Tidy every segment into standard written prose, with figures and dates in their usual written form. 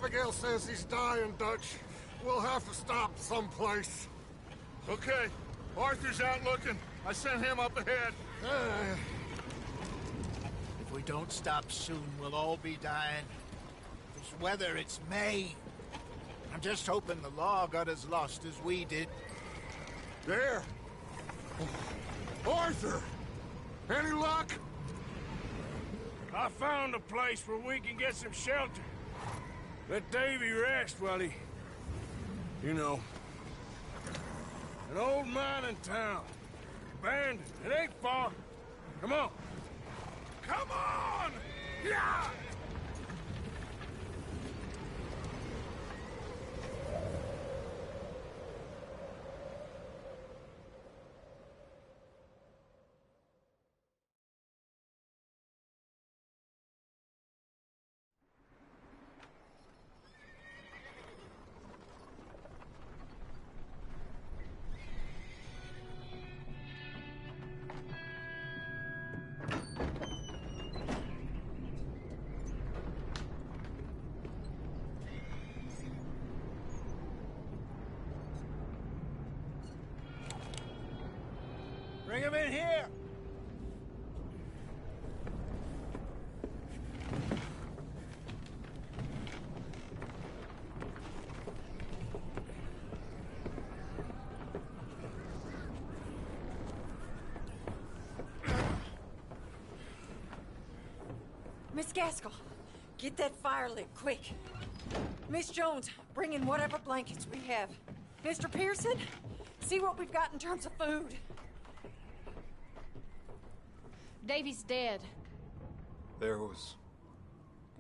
Abigail says he's dying, Dutch. We'll have to stop someplace. Okay. Arthur's out looking. I sent him up ahead. If we don't stop soon, we'll all be dying. This weather, it's May. I'm just hoping the law got as lost as we did. There! Arthur! Any luck? I found a place where we can get some shelter. Let Davy rest while he... You know. An old mining town. Abandoned. It ain't far. Come on. Come on! Yeah! Bring him in here! Miss Gaskell, get that fire lit, quick. Miss Jones, bring in whatever blankets we have. Mr. Pearson, see what we've got in terms of food. Davy's dead. There was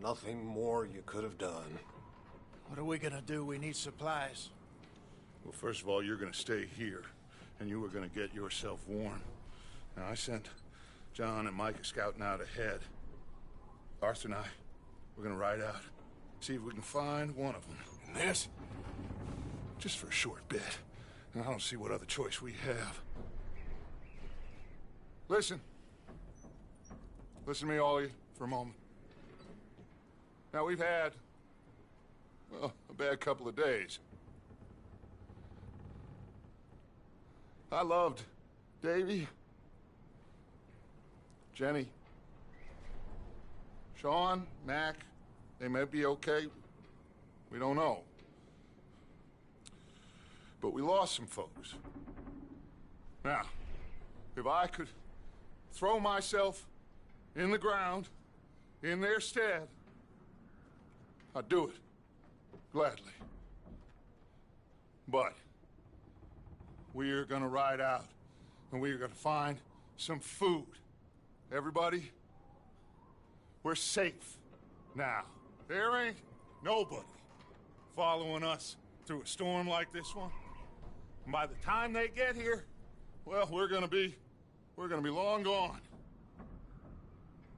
nothing more you could have done. What are we gonna do? We need supplies. Well, first of all, you're gonna stay here, and you were gonna get yourself warm. Now, I sent John and Micah scouting out ahead. Arthur and I, we're gonna ride out, see if we can find one of them. And this, just for a short bit. And I don't see what other choice we have. Listen. Listen to me, all of you, for a moment. Now, we've had, well, a bad couple of days. I loved Davy, Jenny, Sean, Mac. They may be okay. We don't know. But we lost some folks. Now, if I could throw myself in the ground, in their stead, I'd do it, gladly. But we are gonna ride out, and we are gonna find some food. Everybody, we're safe now. There ain't nobody following us through a storm like this one. And by the time they get here, well, we're gonna be long gone.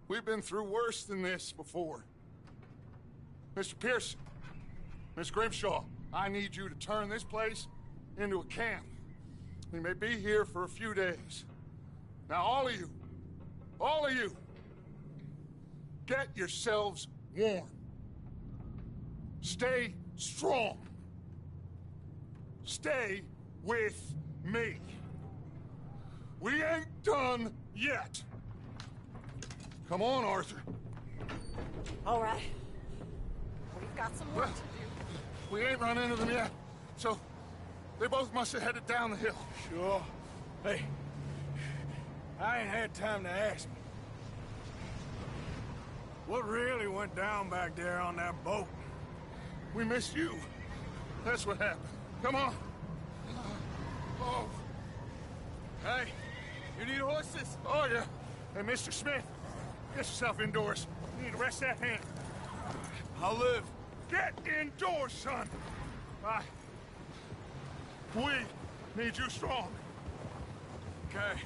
We've been through worse than this before. Mr. Pearson, Miss Grimshaw, I need you to turn this place into a camp. We may be here for a few days. Now, all of you, get yourselves warm. Stay strong. Stay with me. We ain't done yet. Come on, Arthur. All right. We've got some work to do. We ain't run into them yet, so they both must have headed down the hill. Sure. Hey, I ain't had time to ask. What really went down back there on that boat? We missed you. That's what happened. Come on. Oh. Hey, you need horses? Oh, yeah. Hey, Mr. Smith, get yourself indoors. You need to rest that hand. I'll live. Get indoors, son. We need you strong. Okay.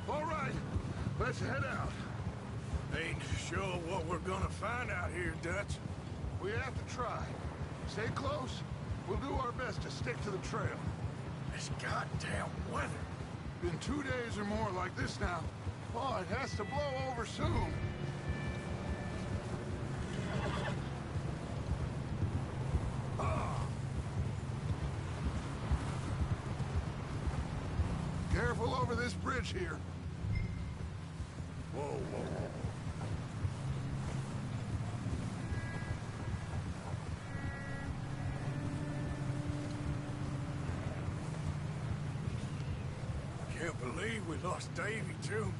All right, let's head out. Ain't sure what we're gonna find out here, Dutch. We have to try. Stay close. We'll do our best to stick to the trail. This goddamn weather. Been 2 days or more like this now. Oh, it has to blow over soon. Careful over this bridge here. Whoa, whoa. Can't believe we lost Davy, too.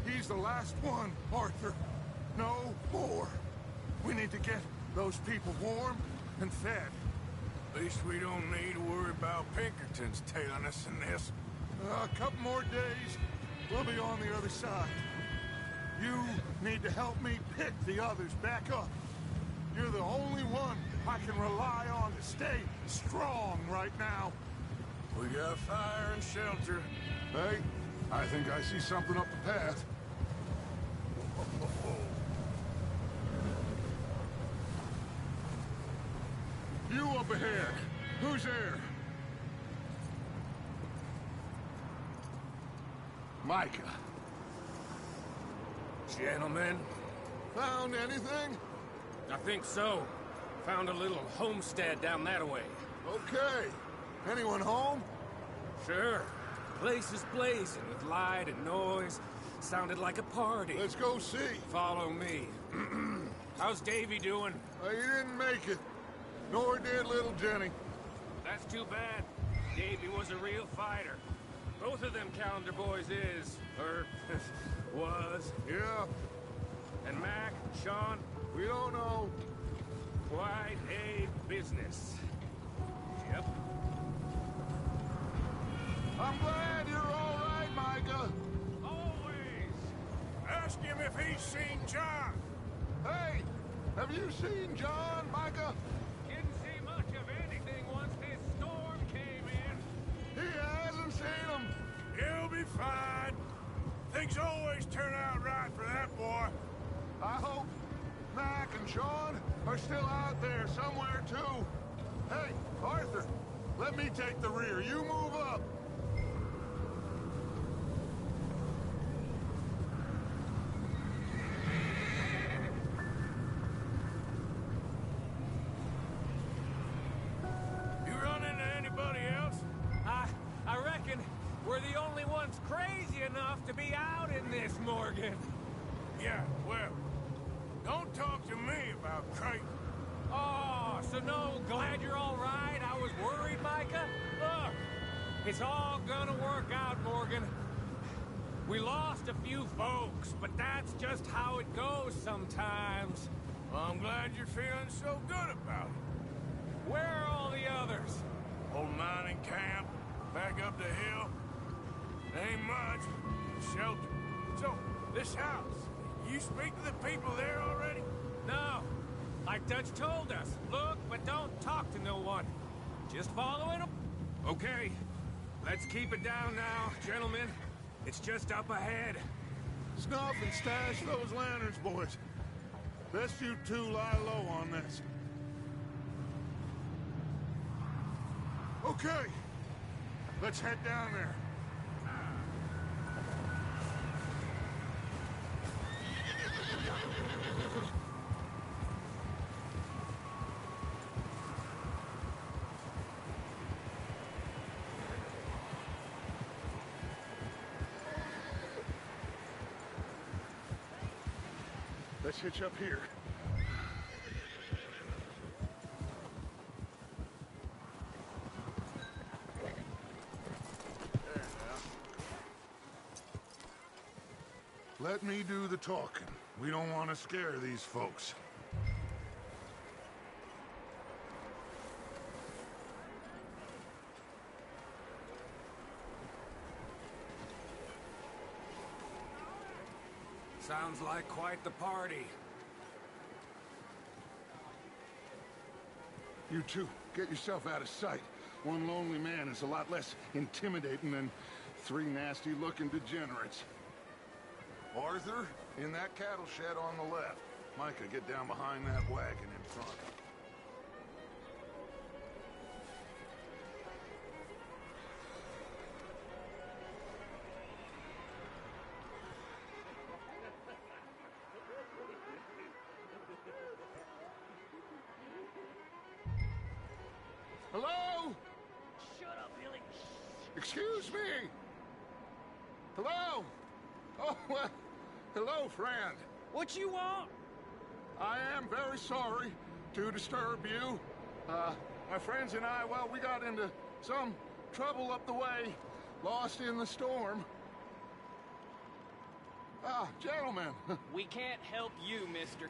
He's the last one, Arthur. No more. We need to get those people warm and fed. At least we don't need to worry about Pinkertons tailing us in this. A couple more days, we'll be on the other side. You need to help me pick the others back up. You're the only one I can rely on to stay strong right now. We got fire and shelter. Hey, I think I see something up the path. You up ahead. Who's there? Micah. Gentlemen, Found anything? I think so. Found a little homestead down that way. Okay. Anyone home? Sure. Place is blazing with light and noise. Sounded like a party. Let's go see. Follow me. How's Davy doing? He didn't make it. Nor did little Jenny. That's too bad. Davy was a real fighter. Both of them Calendar boys is, or was. Yeah, And Mac, Sean, we don't know. quite a business. Yep. I'm glad you're all right, Micah. Always. Ask him if he's seen John. Hey, have you seen John, Micah? Didn't see much of anything once this storm came in. He hasn't seen him. He'll be fine. Things always turn out right for that boy. I hope Mac and Sean are still out there somewhere, too. Hey, Arthur, let me take the rear. You move up. You run into anybody else? I reckon we're the only ones crazy enough to be out in this, Morgan. Yeah, well, don't talk to me about Creighton. Oh, so no, glad you're all right. I was worried, Micah. Look, it's all gonna work out, Morgan. We lost a few folks, but that's just how it goes sometimes. Well, I'm glad you're feeling so good about it. Where are all the others? Old mining camp, back up the hill. Ain't much. Shelter. So, this house, you speak to the people there already? No. Like Dutch told us, look, but don't talk to no one. Just following them? Okay. Let's keep it down now, gentlemen. It's just up ahead. Snuff and stash those lanterns, boys. Best you two lie low on this. Okay. Let's head down there. Let's hitch up here. There now. Let me do the talking. We don't want to scare these folks. Sounds like quite the party. You two, get yourself out of sight. One lonely man is a lot less intimidating than three nasty-looking degenerates. Arthur, in that cattle shed on the left. Micah, get down behind that wagon in front. Hello? Shut up, Billy. Excuse me. Hello? Oh, well, hello, friend. What you want? I am very sorry to disturb you. My friends and I, well, we got into some trouble up the way, lost in the storm. Gentlemen. We can't help you, mister.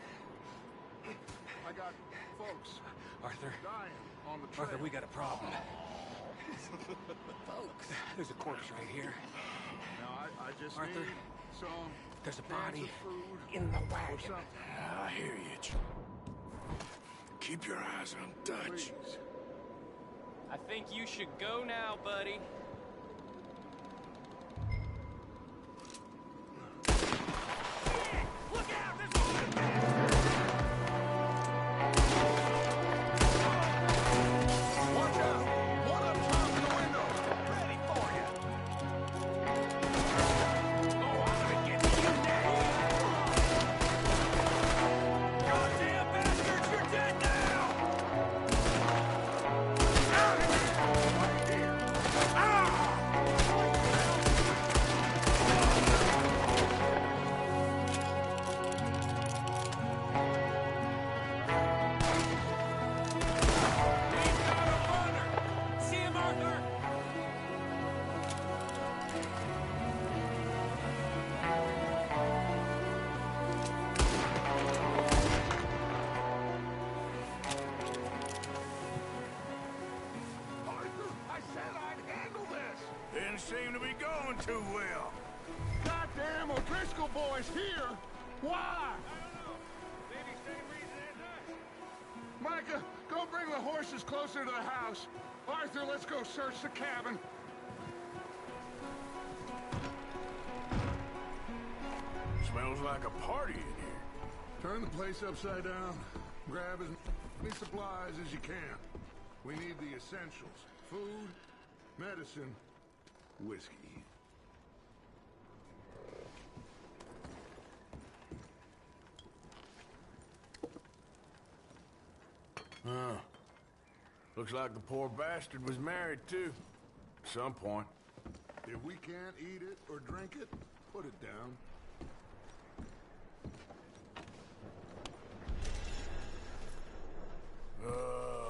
I got folks Arthur. dying on the trail. Arthur, we got a problem. Folks. There's a corpse right here. Now, I just Arthur, need some there's a cans body of food in the or wagon. something. I hear you. Keep your eyes on Dutch. Please. I think you should go now, buddy. Watch out! One up top in the window! Ready for you! Oh, I'm gonna get to you now! Goddamn bastards, you're dead now! Out of here! Right here! We've got a runner! See him, Arthur? Arthur, I said I'd handle this! Didn't seem to be going too well. Goddamn O'Driscoll boys here! Why? Maybe same reason as us. Micah, go bring the horses closer to the house. Arthur, let's go search the cabin. Smells like a party in here. Turn the place upside down. Grab as many supplies as you can. We need the essentials. Food, medicine, whiskey. Huh. Looks like the poor bastard was married, too. At some point. If we can't eat it or drink it, put it down.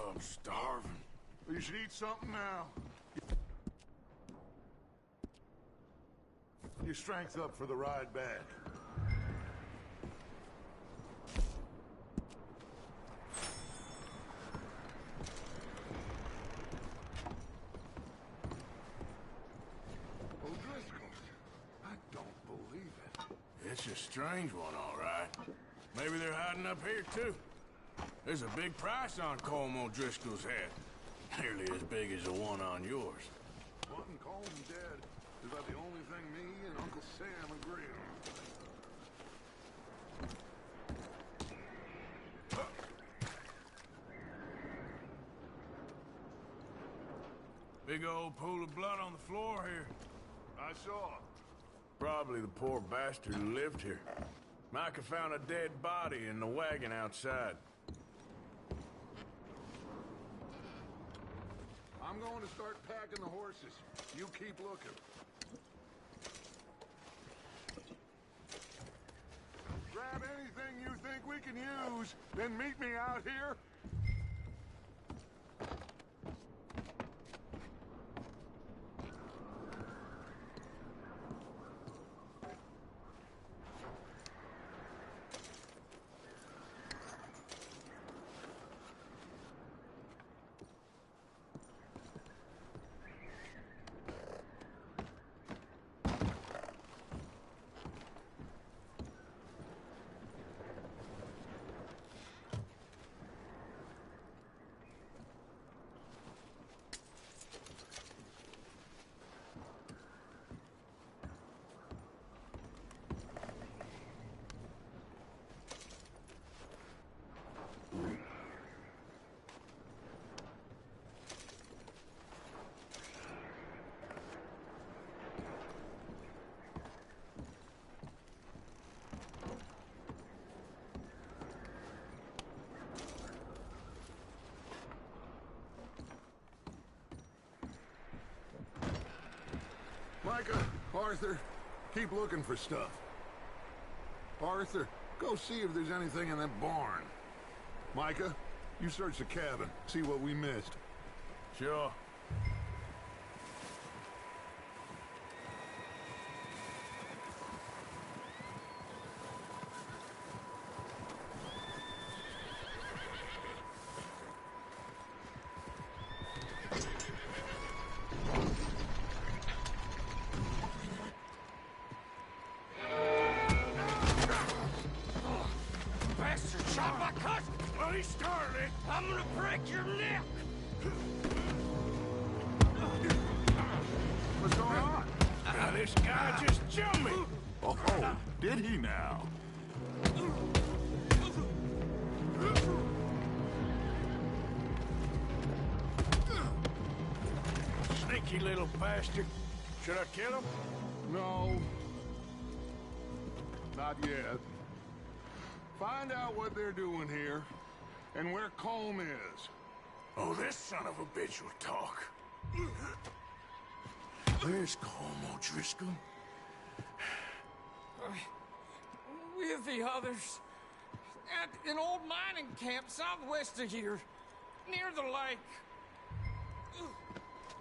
I'm starving. You should eat something now. Your strength up for the ride back. O'Driscoll's. I don't believe it. It's a strange one, all right. Maybe they're hiding up here, too. There's a big price on Colm O'Driscoll's head. Nearly as big as the one on yours. Wanting Colm dead is about the only thing me and Uncle Sam agree on. Big old pool of blood on the floor here. I saw. Probably the poor bastard who lived here. Micah found a dead body in the wagon outside. I'm going to start packing the horses. You keep looking. Grab anything you think we can use, then meet me out here. Micah, Arthur, keep looking for stuff. Arthur, go see if there's anything in that barn. Micah, you search the cabin, see what we missed. Sure. Bastard shot my cousin! Bloody Starling! I'm gonna break your neck! What's going on? Now this guy just jumped me. Oh, did he now? Sneaky little bastard. Should I kill him? No. Not yet. Find out what they're doing here, and where Colm is. Oh, this son of a bitch will talk. Where's Colm O'Driscoll? With the others. At an old mining camp southwest of here. Near the lake.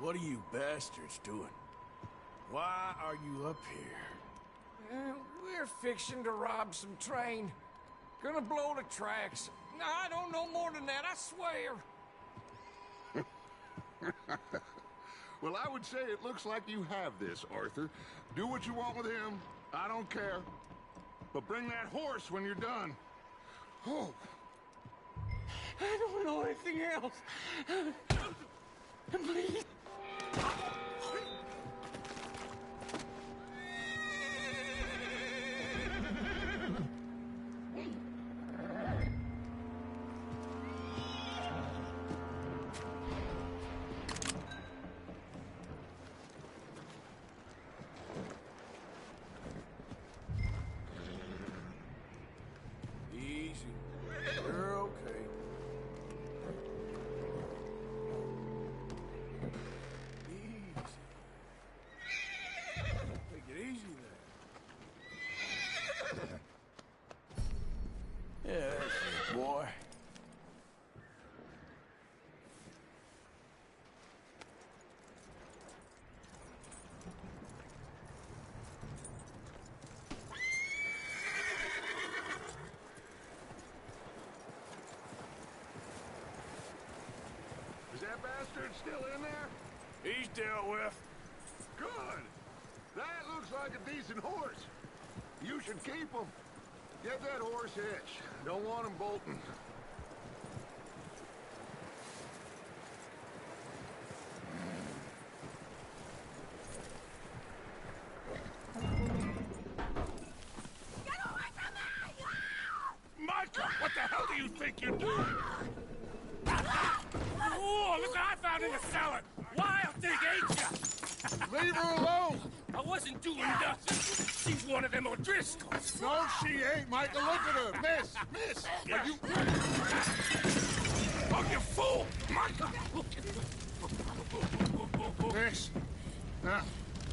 What are you bastards doing? Why are you up here? We're fixing to rob some train. Gonna blow the tracks. I don't know more than that, I swear. Well, I would say it looks like you have this, Arthur. Do what you want with him. I don't care. But bring that horse when you're done. Oh. I don't know anything else. Please. Easy. You're okay. Easy. Take it easy there. Yeah, that's it, boy. Is that bastard still in there? He's dealt with. Good. That looks like a decent horse. You should keep him. Get that horse hitched. Don't want him bolting. Micah, what the hell do you think you're doing? Oh, look what I found in the cellar! Wild thing, ain't ya? Leave her alone! I wasn't doing nothing. She's one of them O'Driscolls. No, she ain't, Micah. Look at her. Miss, are you... Oh, you fool! Micah! Miss, now,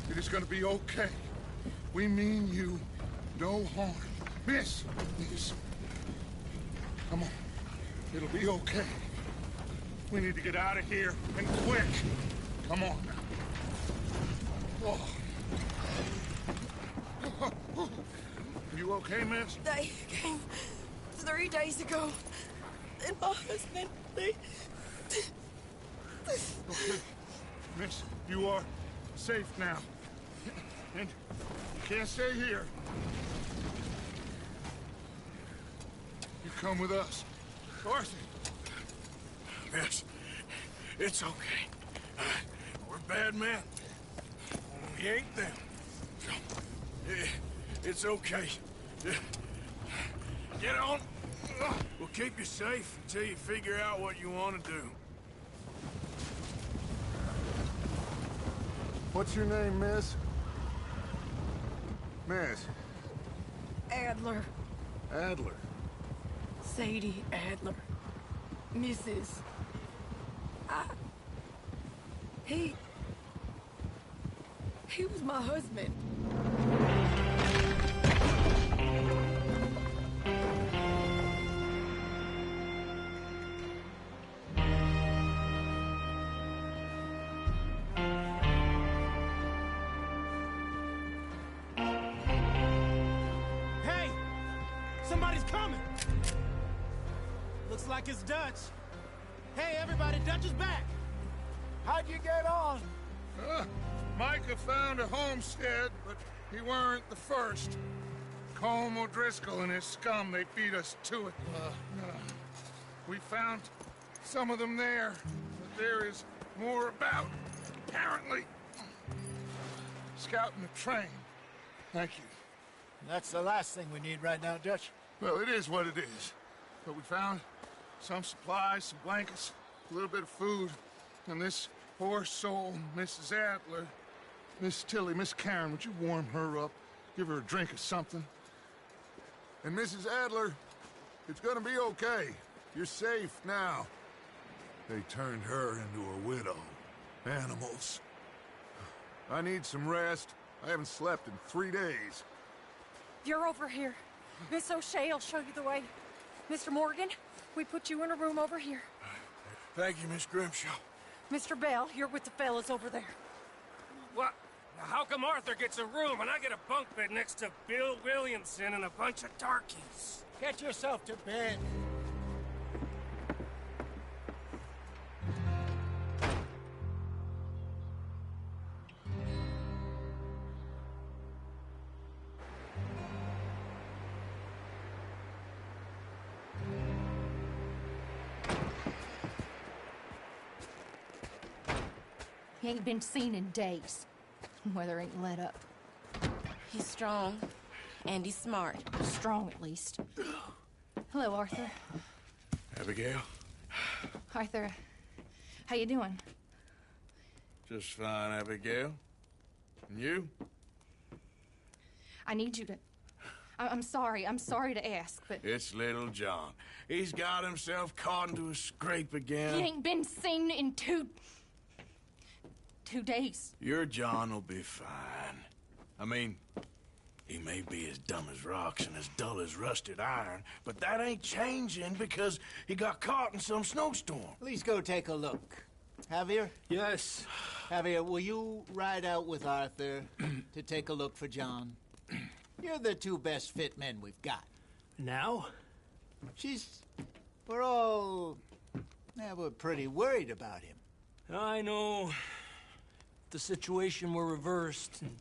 it is gonna be okay. We mean you no harm. Miss, come on. It'll be okay. We need to get out of here, and quick. Come on now. Oh. You okay, miss? They came 3 days ago. And my husband, they... Okay. Miss, you are safe now. And you can't stay here. You come with us. Arthur. Miss, it's okay. We're bad men. We ain't them. It's okay. Get on. We'll keep you safe until you figure out what you want to do. What's your name, miss? Miss. Adler. Adler. Sadie Adler. Mrs. He was my husband. Hey! Somebody's coming! Looks like it's Dutch. Hey, everybody, Dutch is back! How'd you get on? Micah found a homestead, but he weren't the first. Colm O'Driscoll and his scum, they beat us to it. We found some of them there, but there is more about, apparently. Scouting the train. Thank you. That's the last thing we need right now, Dutch. Well, it is what it is. But we found some supplies, some blankets, a little bit of food, and this poor soul, Mrs. Adler, Miss Tilly, Miss Karen, would you warm her up? Give her a drink or something? And Mrs. Adler, it's gonna be okay. You're safe now. They turned her into a widow. Animals. I need some rest. I haven't slept in 3 days. You're over here. Miss O'Shea will show you the way. Mr. Morgan, we put you in a room over here. Thank you, Miss Grimshaw. Mr. Bell, you're with the fellas over there. What? How come Arthur gets a room and I get a bunk bed next to Bill Williamson and a bunch of darkies? Get yourself to bed. He ain't been seen in days. Weather ain't let up. He's strong, and he's smart. Strong, at least. Hello, Arthur. Abigail? Arthur, how you doing? Just fine, Abigail. And you? I need you to... I'm sorry to ask, but... It's little John. He's got himself caught into a scrape again. He ain't been seen in 2 days. Your John will be fine. I mean, he may be as dumb as rocks and as dull as rusted iron, but that ain't changing because he got caught in some snowstorm. Please go take a look. Javier? Yes. Javier, will you ride out with Arthur to take a look for John? You're the 2 best fit men we've got. Now? We're pretty worried about him. I know. The situation were reversed, and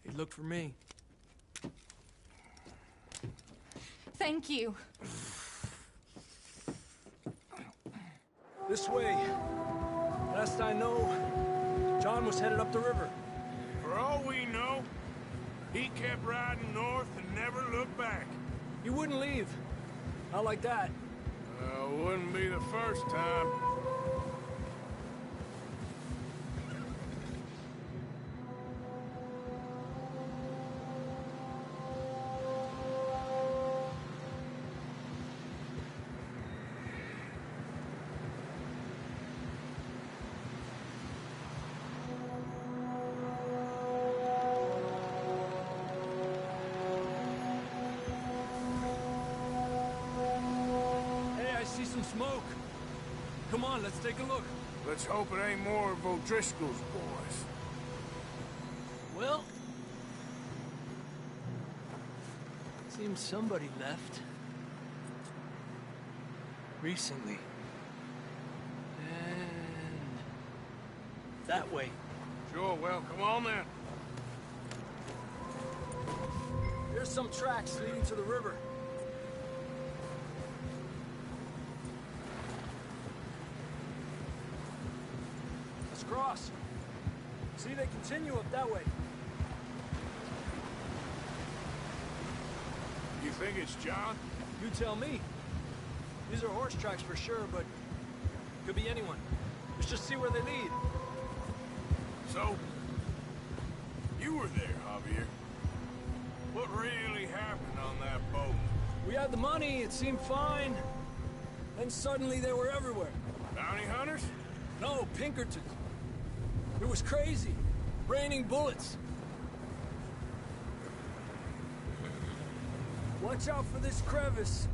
he looked for me. Thank you. This way. Last I know, John was headed up the river. For all we know, he kept riding north and never looked back. He wouldn't leave. Not like that. Wouldn't be the first time. Some smoke. Come on, let's take a look. Let's hope it ain't more of O'Driscoll's boys. Well, seems somebody left. Recently. And that way. Sure, well, come on then. There's some tracks leading to the river. Cross. See, they continue up that way. You think it's John? You tell me. These are horse tracks for sure, but could be anyone. Let's just see where they lead. So, you were there, Javier. What really happened on that boat? We had the money, it seemed fine. Then suddenly they were everywhere. Bounty hunters? No, Pinkertons. It was crazy. Raining bullets. Watch out for this crevice.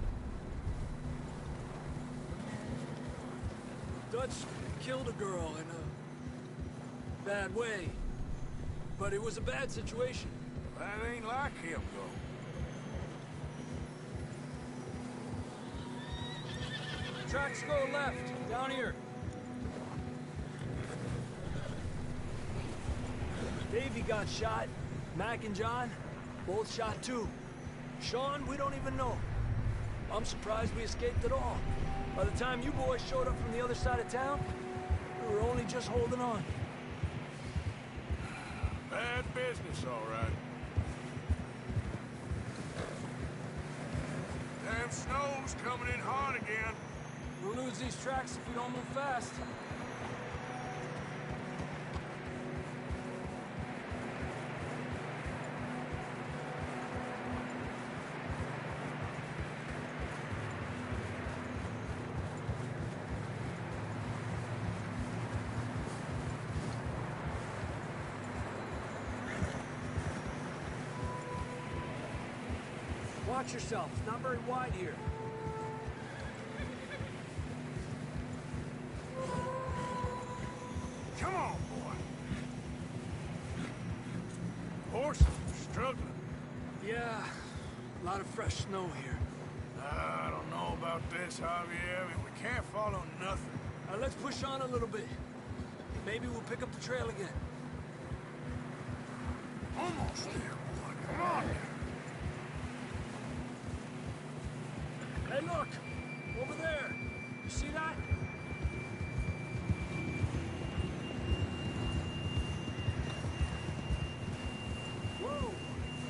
Dutch killed a girl in a bad way. But it was a bad situation. That ain't like him, though. Tracks go left, down here. Davey got shot. Mac and John, both shot too. Sean, we don't even know. I'm surprised we escaped at all. By the time you boys showed up from the other side of town, we were only just holding on. Bad business, all right. Damn snow's coming in hard again. We'll lose these tracks if we don't move fast. Watch yourself. It's not very wide here. Come on, boy. Horses are struggling. Yeah, a lot of fresh snow here. I don't know about this, Javier. I mean, we can't follow nothing. Let's push on a little bit. Maybe we'll pick up the trail again. Almost there, boy. Come on. Hey, look! Over there! You see that? Whoa!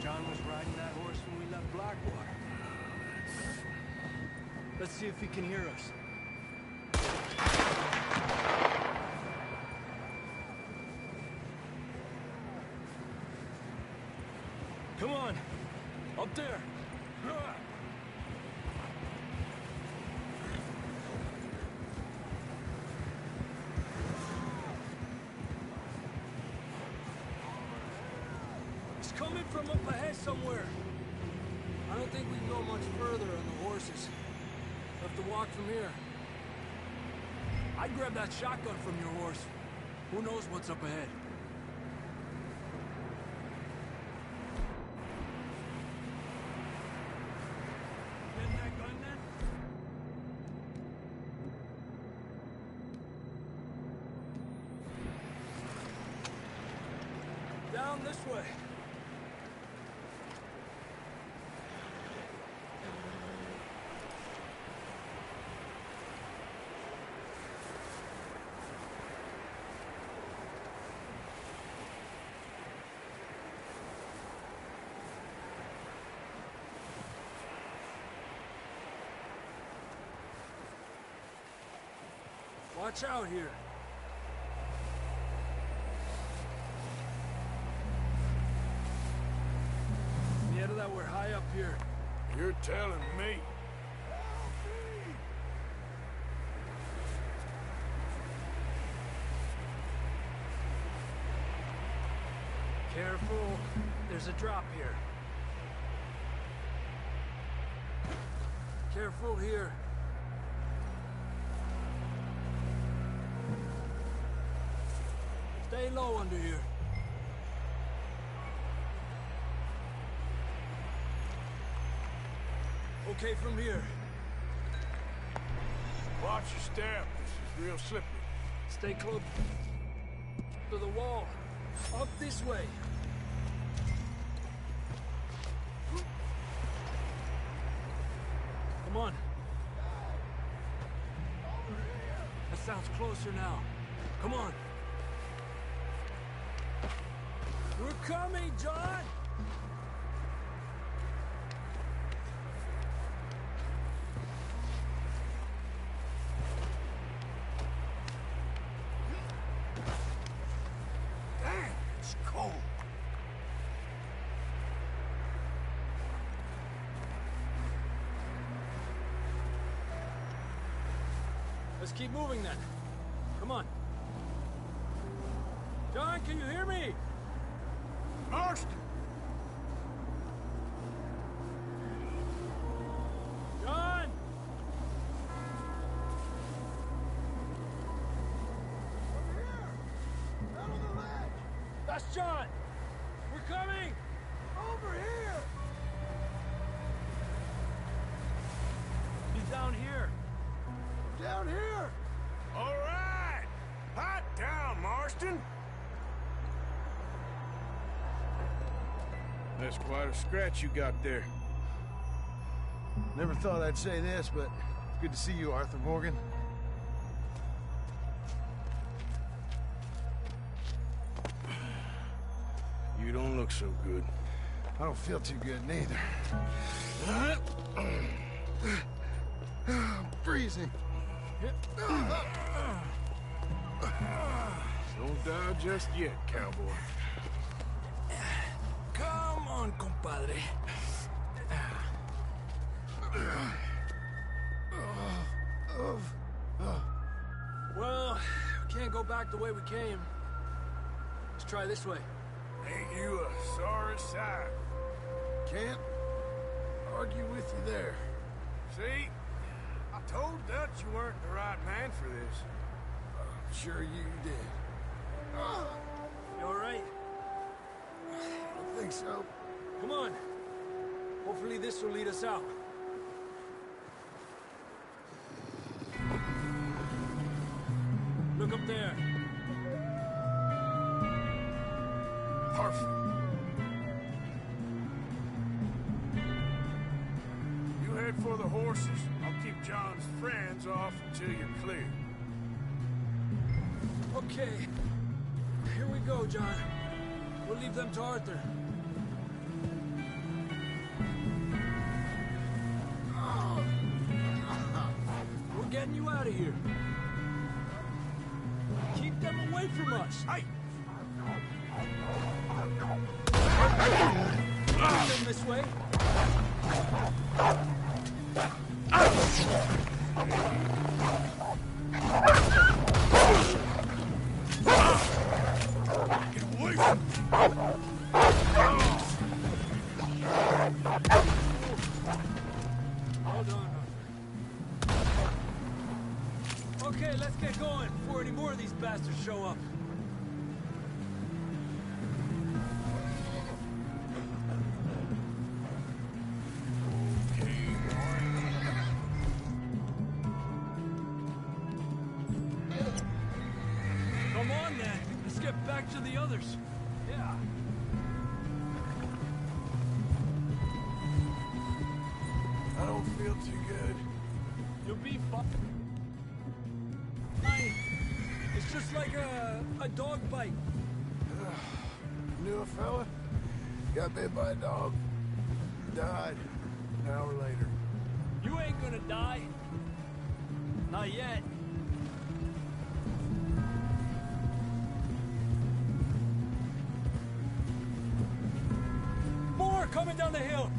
John was riding that horse when we left Blackwater. Let's see if he can hear us. Come on! Up there! It's coming from up ahead somewhere. I don't think we can go much further on the horses. We'll have to walk from here. I'd grab that shotgun from your horse. Who knows what's up ahead? Getting that gun then? Down this way. Watch out here. Yeah, that we're high up here. You're telling me. Careful. There's a drop here. Careful here. Stay low under here. Okay from here. Watch your step. This is real slippery. Stay close to the wall. Up this way. Come on. That sounds closer now. Come on. We're coming, John! Damn, it's cold. Let's keep moving then. Come on. John, can you hear me? Marston! John! Over here! Down on the ledge! That's John! We're coming! Over here! He's down here. Down here! All right! Hot down, Marston! That's quite a scratch you got there. Never thought I'd say this, but it's good to see you, Arthur Morgan. You don't look so good. I don't feel too good, neither. I'm freezing. Don't die just yet, cowboy. Come on, compadre. Well, we can't go back the way we came. Let's try this way. Ain't you a sorry sight? Can't argue with you there. See? I told Dutch you weren't the right man for this. Sure you did. You all right? I don't think so. Come on. Hopefully this will lead us out. Look up there. Perfect. You head for the horses. I'll keep John's friends off until you're clear. Okay. Here we go, John. We'll leave them to Arthur. We're getting you out of here. Keep them away from us. Hey! Bring them this way. Get away from me! Hold on, Arthur. Okay, let's get going before any more of these bastards show up. Come on, then. Let's get back to the others. Yeah. I don't feel too good. You'll be fine. It's just like a dog bite. Knew a fella? Got bit by a dog. Died an hour later. You ain't gonna die. Not yet. More coming down the hill.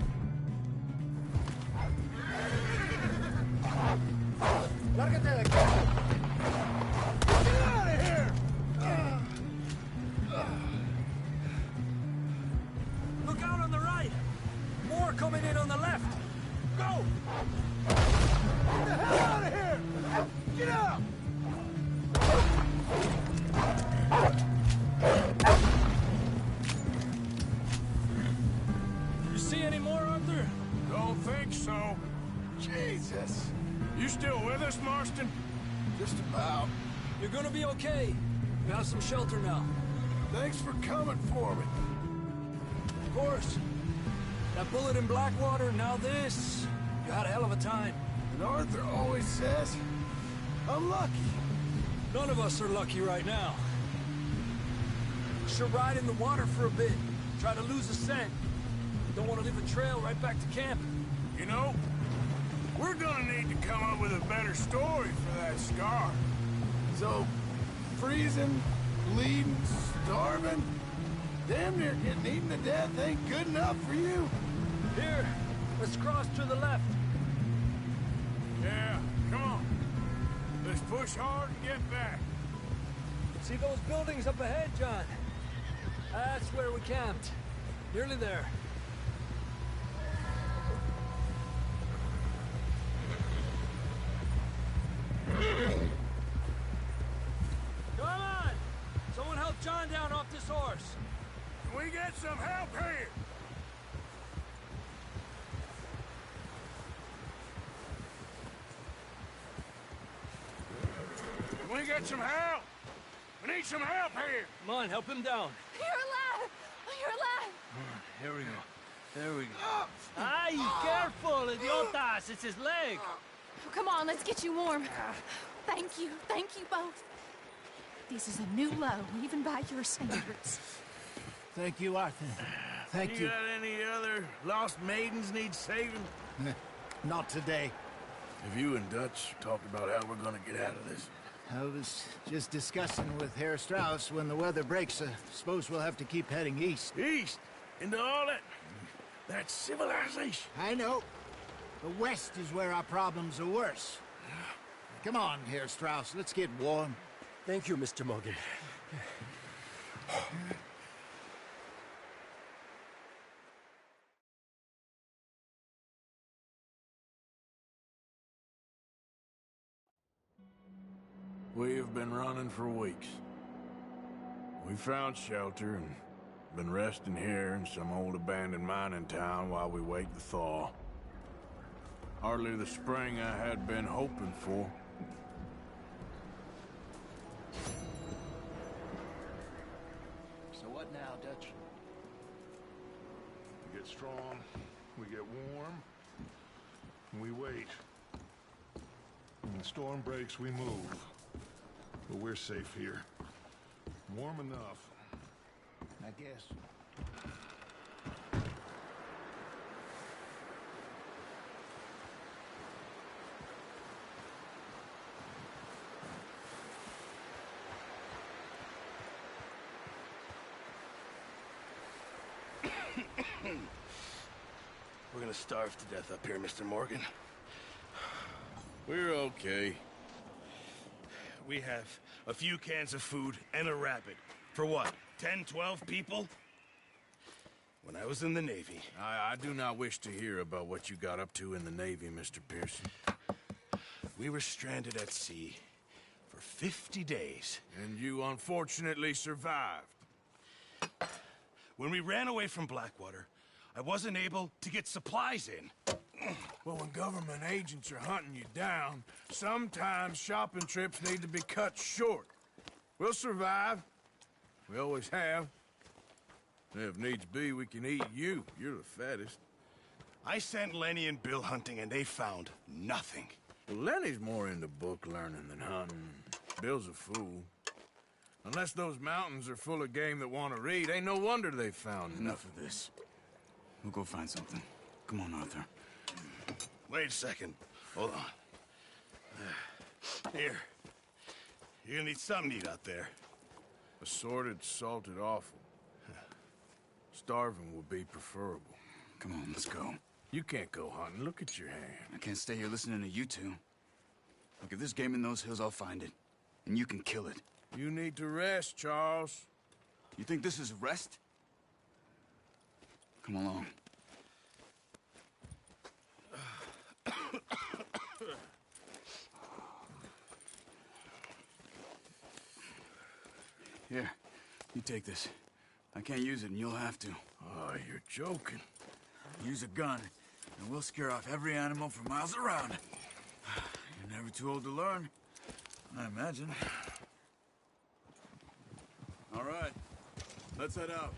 Lárgate de aquí. Get out of here! Look out on the right. More coming in on the left. Go! Get the hell out of here! Get out! You see any more, Arthur? Don't think so. Jesus! You still with us, Marston? Just about. You're gonna be okay. We have some shelter now. Thanks for coming for me. Of course. That bullet in Blackwater, now this. You had a hell of a time. And Arthur always says, I'm lucky. None of us are lucky right now. Should ride in the water for a bit. Try to lose a scent. Don't want to leave a trail right back to camp. You know, we're gonna need to come up with a better story for that scar. So, freezing, bleeding, starving, damn near getting eaten to death ain't good enough for you? Here, let's cross to the left. Yeah, come on. Let's push hard and get back. See those buildings up ahead, John? That's where we camped. Nearly there. Come on! Someone help John down off this horse. Can we get some help here? Can we get some help? We need some help here. Come on, help him down. You're alive! You're alive! Here we go. There we go. Ay, careful, idiotas! It's his leg. Oh, come on, let's get you warm. Thank you both. This is a new low, even by your standards. Thank you, Arthur. Thank you. Got any other lost maidens need saving? Not today. Have you and Dutch talked about how we're gonna get out of this? I was just discussing with Herr Strauss when the weather breaks. Suppose we'll have to keep heading east. East? Into all that... That's civilization. I know. The west is where our problems are worse. Come on, Herr Strauss. Let's get warm. Thank you, Mr. Morgan. We have been running for weeks. We found shelter and been resting here in some old abandoned mining town while we wait the thaw. Hardly the spring I had been hoping for. So what now, Dutch? We get strong, we get warm, and we wait. When the storm breaks, we move. But we're safe here. Warm enough. I guess. We're gonna starve to death up here, Mr. Morgan. We're okay. We have a few cans of food and a rabbit. For what, 10, 12 people? When I was in the Navy... I do not wish to hear about what you got up to in the Navy, Mr. Pearson. We were stranded at sea for 50 days. And you unfortunately survived. When we ran away from Blackwater, I wasn't able to get supplies in. Well, when government agents are hunting you down, sometimes shopping trips need to be cut short. We'll survive. We always have. If needs be, we can eat you. You're the fattest. I sent Lenny and Bill hunting, and they found nothing. Well, Lenny's more into book learning than hunting. Bill's a fool. Unless those mountains are full of game that want to read, ain't no wonder they found Enough of this. We'll go find something. Come on, Arthur. Wait a second. Hold on. Here. You're gonna need something to eat out there. Assorted, salted offal. Starving would be preferable. Come on, let's go. You can't go hunting. Look at your hand. I can't stay here listening to you two. Look, if there's game in those hills, I'll find it. And you can kill it. You need to rest, Charles. You think this is rest? Come along. Here, you take this. I can't use it, and you'll have to. Oh, you're joking. Use a gun, and we'll scare off every animal for miles around. You're never too old to learn, I imagine. All right, let's head out.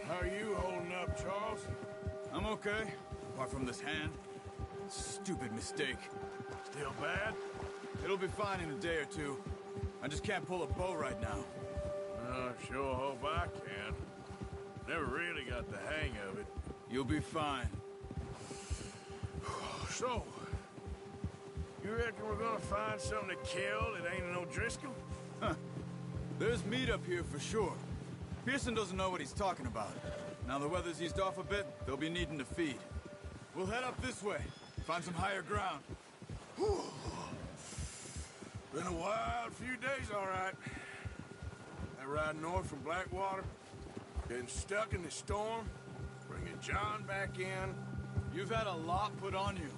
How are you holding up, Charles? I'm okay, apart from this hand. Stupid mistake. Still bad? It'll be fine in a day or two. I just can't pull a bow right now. I sure hope I can. Never really got the hang of it. You'll be fine. So, you reckon we're gonna find something to kill that ain't no Driscoll? Huh. There's meat up here for sure. Pearson doesn't know what he's talking about. Now the weather's eased off a bit, they'll be needing to feed. We'll head up this way, find some higher ground. Whew. Been a wild few days, all right. That ride north from Blackwater, getting stuck in the storm, bringing John back in. You've had a lot put on you.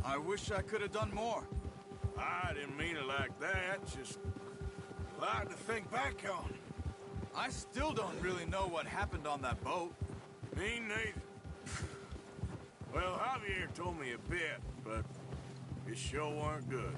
I wish I could have done more. I didn't mean it like that, just a lot to think back on. I still don't really know what happened on that boat. Me neither. Well, Javier told me a bit, but it sure weren't good.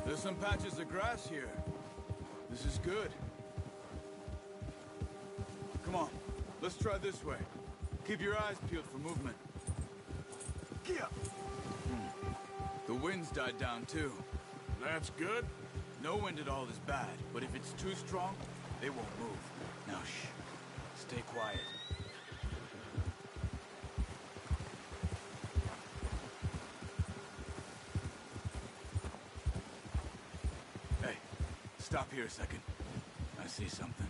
There's some patches of grass here. This is good. Come on, let's try this way. Keep your eyes peeled for movement. The wind's died down too. That's good. No wind at all is bad, but if it's too strong, they won't move. Now shh, stay quiet. Hey, stop here a second. I see something.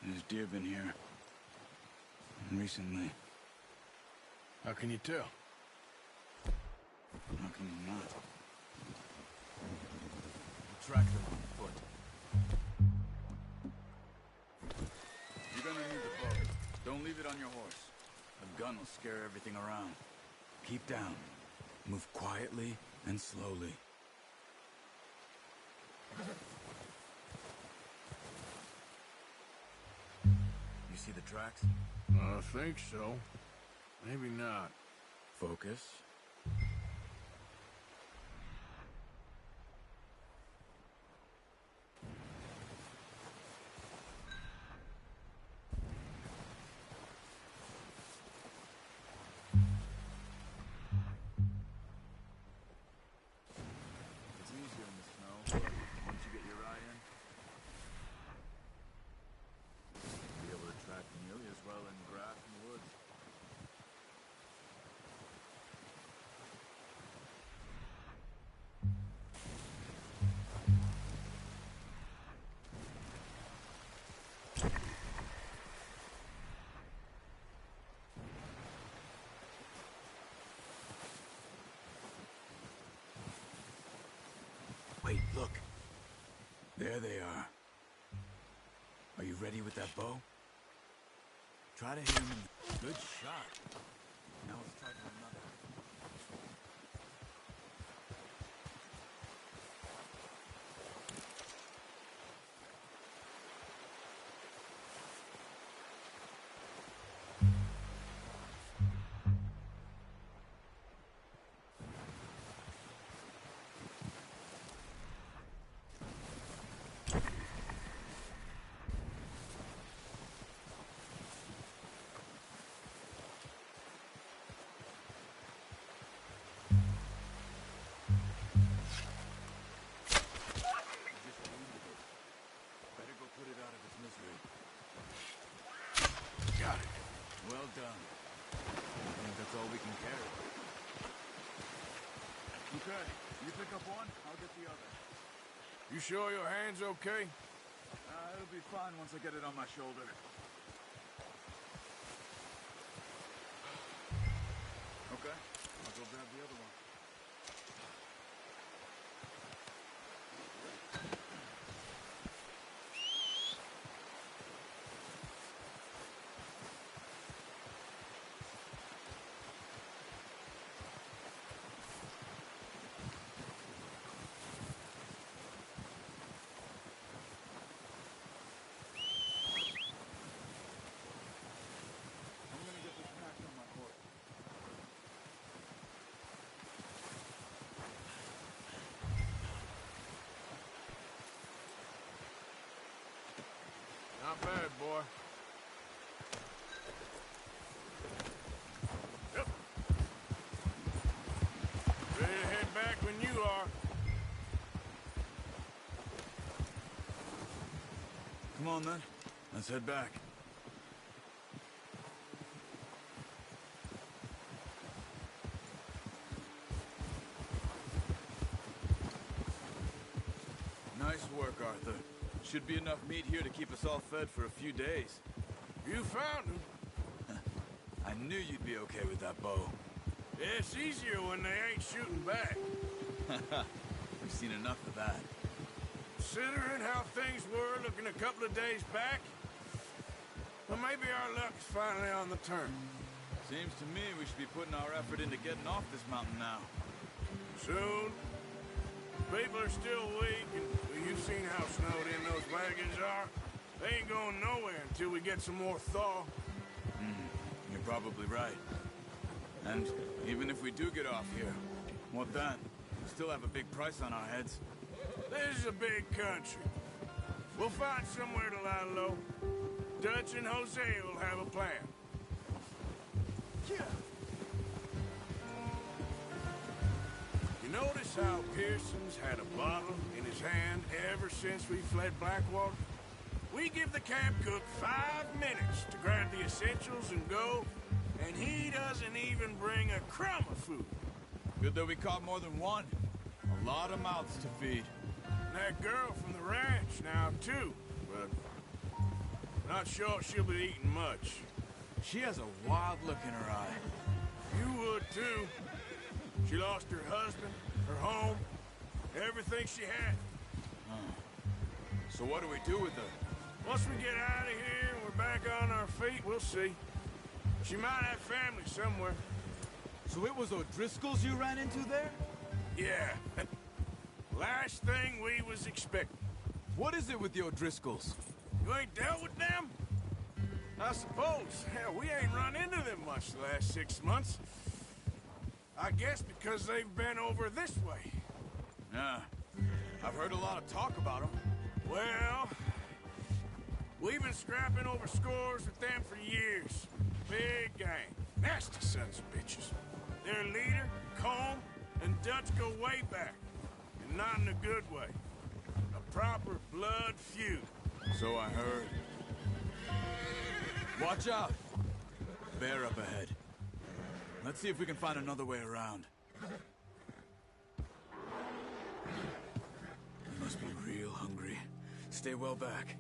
There's deer been here. Recently. How can you tell? How can you not? Track them on foot. You're gonna need the bow. Don't leave it on your horse. A gun will scare everything around. Keep down. Move quietly and slowly. You see the tracks? I think so. Maybe not. Focus. It's easier in the snow, but once you get your eye in, you'll be able to track nearly as well in grass and woods. Wait, look. There they are. Are you ready with that bow? Try to hit him in the... Good shot. Now let's try for another. Got it. Well done. I think that's all we can carry. Okay, you pick up one, I'll get the other. You sure your hand's okay? It'll be fine once I get it on my shoulder. Okay, I'll go grab the other one. Not bad, boy. Yep. Ready to head back when you are. Come on, then. Let's head back. Nice work, Arthur. Should be enough meat here to keep us all fed for a few days. You found him. I knew you'd be okay with that bow. Yeah, it's easier when they ain't shooting back. We've seen enough of that. Considering how things were looking a couple of days back, well, maybe our luck's finally on the turn. Seems to me we should be putting our effort into getting off this mountain now. Soon. People are still weak, and you've seen how snowed in those wagons are. They ain't going nowhere until we get some more thaw. You're probably right. And even if we do get off here, what then? We still have a big price on our heads. This is a big country. We'll find somewhere to lie low. Dutch and Jose will have a plan. You notice how Pearson's had a bottle in his hand ever since we fled Blackwater? We give the camp cook 5 minutes to grab the essentials and go, and he doesn't even bring a crumb of food. Good that we caught more than one. A lot of mouths to feed. And that girl from the ranch now, too, but not sure she'll be eating much. She has a wild look in her eye. You would, too. She lost her husband, her home, everything she had. So what do we do with her? Once we get out of here and we're back on our feet, we'll see. She might have family somewhere. So it was O'Driscoll's you ran into there? Yeah. Last thing we was expecting. What is it with the O'Driscolls? You ain't dealt with them? I suppose. Hell, we ain't run into them much the last 6 months. I guess because they've been over this way. Yeah. I've heard a lot of talk about them. Well, we've been scrapping over scores with them for years. Big gang. Nasty sons of bitches. Their leader, Colm, and Dutch go way back. And not in a good way. A proper blood feud. So I heard. Watch out! Bear up ahead. Let's see if we can find another way around. You must be real hungry. Stay well back.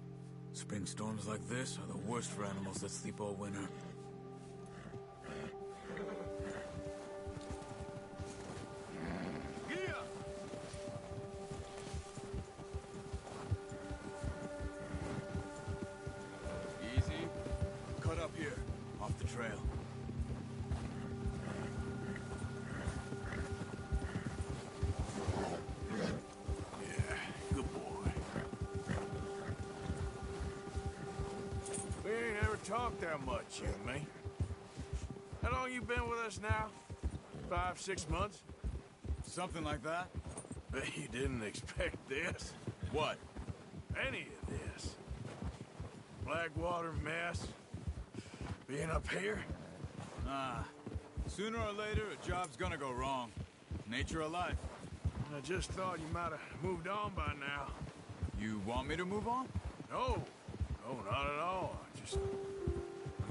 Spring storms like this are the worst for animals that sleep all winter. Easy. Cut up here, off the trail. Talk that much, you and me. How long you been with us now? 5, 6 months? Something like that. Bet you didn't expect this. What? Any of this. Blackwater mess. Being up here. Sooner or later, a job's gonna go wrong. Nature of life. I just thought you might have moved on by now. You want me to move on? No. No, not at all. I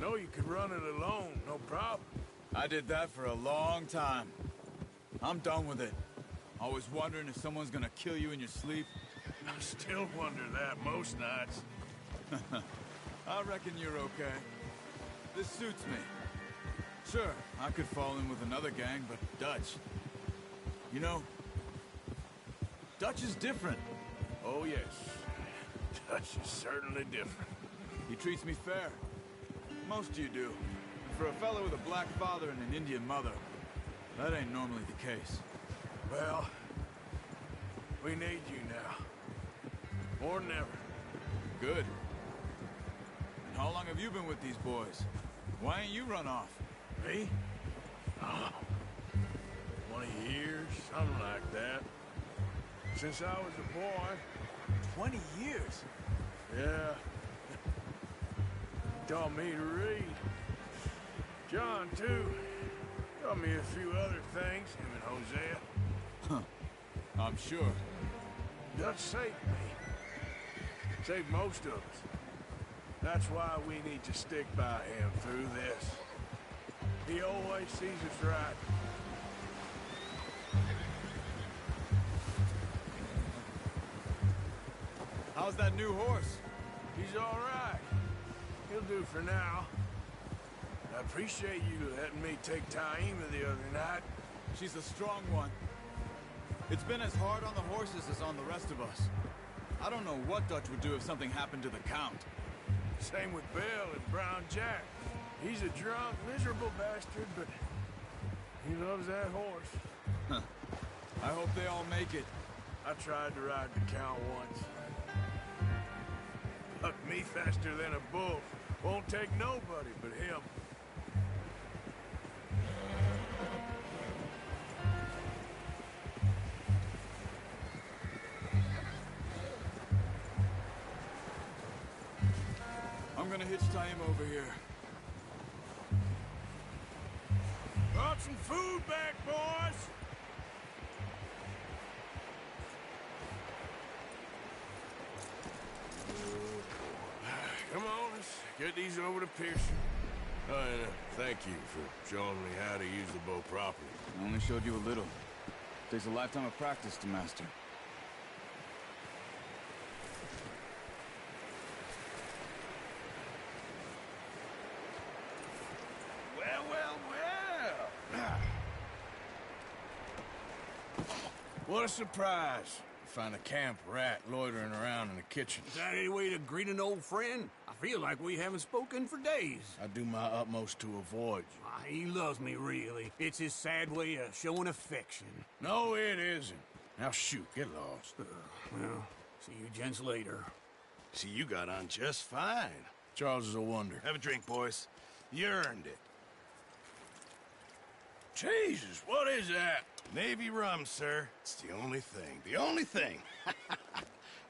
know you could run it alone, no problem. I did that for a long time. I'm done with it. Always wondering if someone's gonna kill you in your sleep. I still wonder that most nights. I reckon you're okay. This suits me. Sure, I could fall in with another gang, but Dutch... You know, Dutch is different. Oh, yes. Dutch is certainly different. He treats me fair. Most of you do. For a fellow with a black father and an Indian mother, that ain't normally the case. Well, we need you now. More than ever. Good. And how long have you been with these boys? Why ain't you run off? Me? Oh, 20 years, something like that. Since I was a boy. 20 years? Yeah. taught me to read. John, too. Taught me a few other things, him and Hosea. Huh. I'm sure. Dutch saved me. Saved most of us. That's why we need to stick by him through this. He always sees us right. How's that new horse? He's all right. He'll do for now. I appreciate you letting me take Taima the other night. She's a strong one. It's been as hard on the horses as on the rest of us. I don't know what Dutch would do if something happened to the Count. Same with Bill and Brown Jack. He's a drunk, miserable bastard, but he loves that horse. Huh. I hope they all make it. I tried to ride the Count once. Bucked me faster than a bull. Won't take nobody but him. I'm gonna hitch Taima over here. Brought some food back, boys! Come on, let's get these over to Pearson. Oh, and thank you for showing me how to use the bow properly. I only showed you a little. Takes a lifetime of practice to master. Well, well, well! What a surprise. Find a camp rat loitering around in the kitchen. Is that any way to greet an old friend? I feel like we haven't spoken for days. I do my utmost to avoid you. He loves me, really. It's his sad way of showing affection. No, it isn't. Now shoot, get lost. Well, see you gents later. See, you got on just fine. Charles is a wonder. Have a drink, boys. You earned it. Jesus, what is that? Navy rum, sir. It's the only thing. The only thing.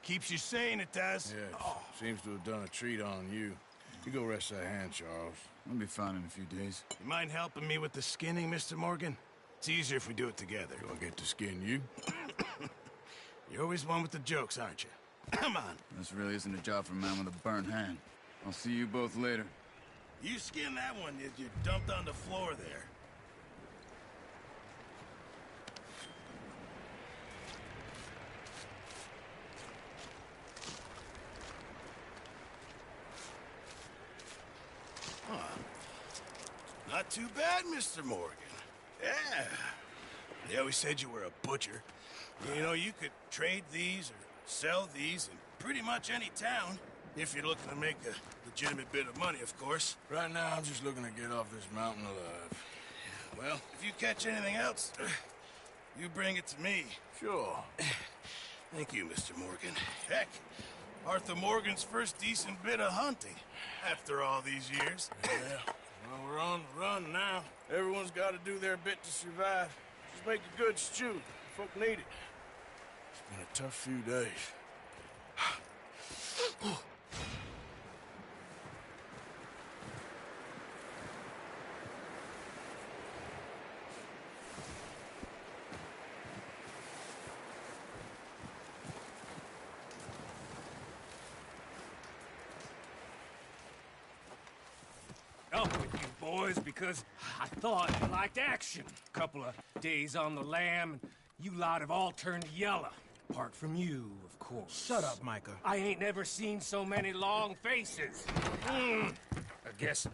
Keeps you sane, it does. Yeah, seems to have done a treat on you. You go rest that hand, Charles. I'll be fine in a few days. You mind helping me with the skinning, Mr. Morgan? It's easier if we do it together. Do I get to skin you? You're always one with the jokes, aren't you? Come on. This really isn't a job for a man with a burnt hand. I'll see you both later. You skin that one that you dumped on the floor there. Not too bad, Mr. Morgan. Yeah. They always said you were a butcher. You know, you could trade these or sell these in pretty much any town. If you're looking to make a legitimate bit of money, of course. Right now, I'm just looking to get off this mountain alive. Well, if you catch anything else, you bring it to me. Sure. Thank you, Mr. Morgan. Heck, Arthur Morgan's first decent bit of hunting after all these years. Yeah. Well, we're on the run now. Everyone's got to do their bit to survive. Just make a good stew. Folk need it. It's been a tough few days. Up with you boys because I thought you liked action. Couple of days on the lam, and you lot have all turned yellow. Apart from you, of course. Shut up, Micah. I ain't never seen so many long faces. I guess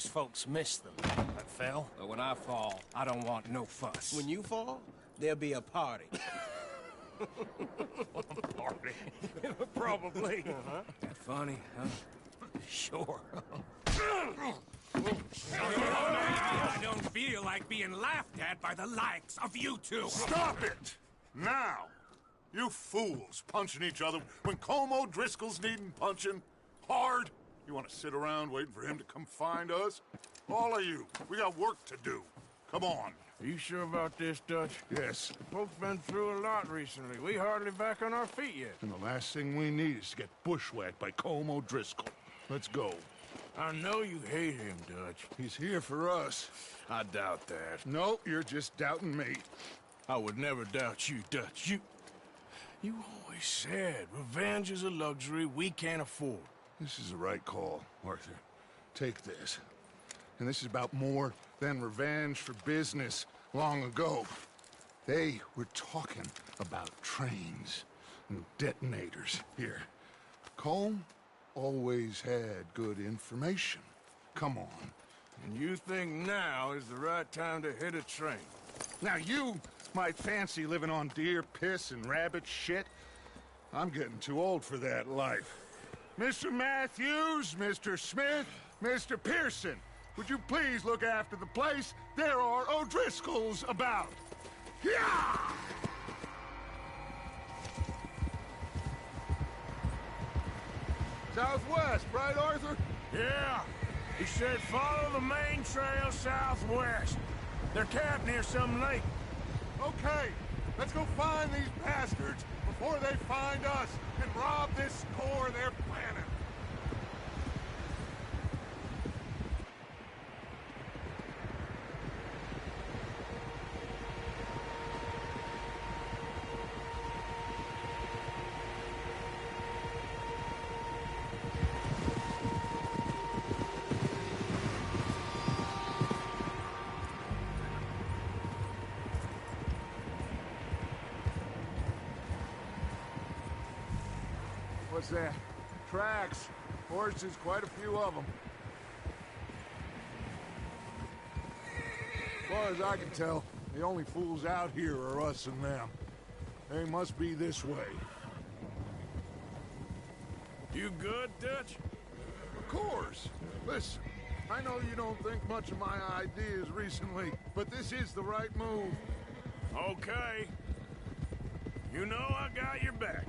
folks miss them. I fell, but when I fall, I don't want no fuss. When you fall, there'll be a party. Party? Probably. That funny, huh? Sure. I don't feel like being laughed at by the likes of you two. Stop it! Now! You fools punching each other when Colm O'Driscoll's needing punching. Hard! You want to sit around waiting for him to come find us? All of you, we got work to do. Come on. Are you sure about this, Dutch? Yes. Folks been through a lot recently. We hardly back on our feet yet. And the last thing we need is to get bushwhacked by Colm O'Driscoll. Let's go. I know you hate him, Dutch. He's here for us. I doubt that. No, you're just doubting me. I would never doubt you, Dutch. You always said revenge is a luxury we can't afford. This is the right call, Arthur. Take this. And this is about more than revenge for business long ago. They were talking about trains and detonators here. Colm always had good information. Come on. And you think now is the right time to hit a train? Now you might fancy living on deer piss and rabbit shit. I'm getting too old for that life. Mr. Matthews, Mr. Smith, Mr. Pearson, would you please look after the place? There are O'Driscolls about. Yeah! Southwest, right, Arthur? Yeah. He said follow the main trail southwest. They're camped near some lake. Okay, let's go find these bastards before they find us and rob this store they're planning. What's that? Tracks. Horses, quite a few of them. As far as I can tell, the only fools out here are us and them. They must be this way. You good, Dutch? Of course. Listen, I know you don't think much of my ideas recently, but this is the right move. Okay. You know I got your back.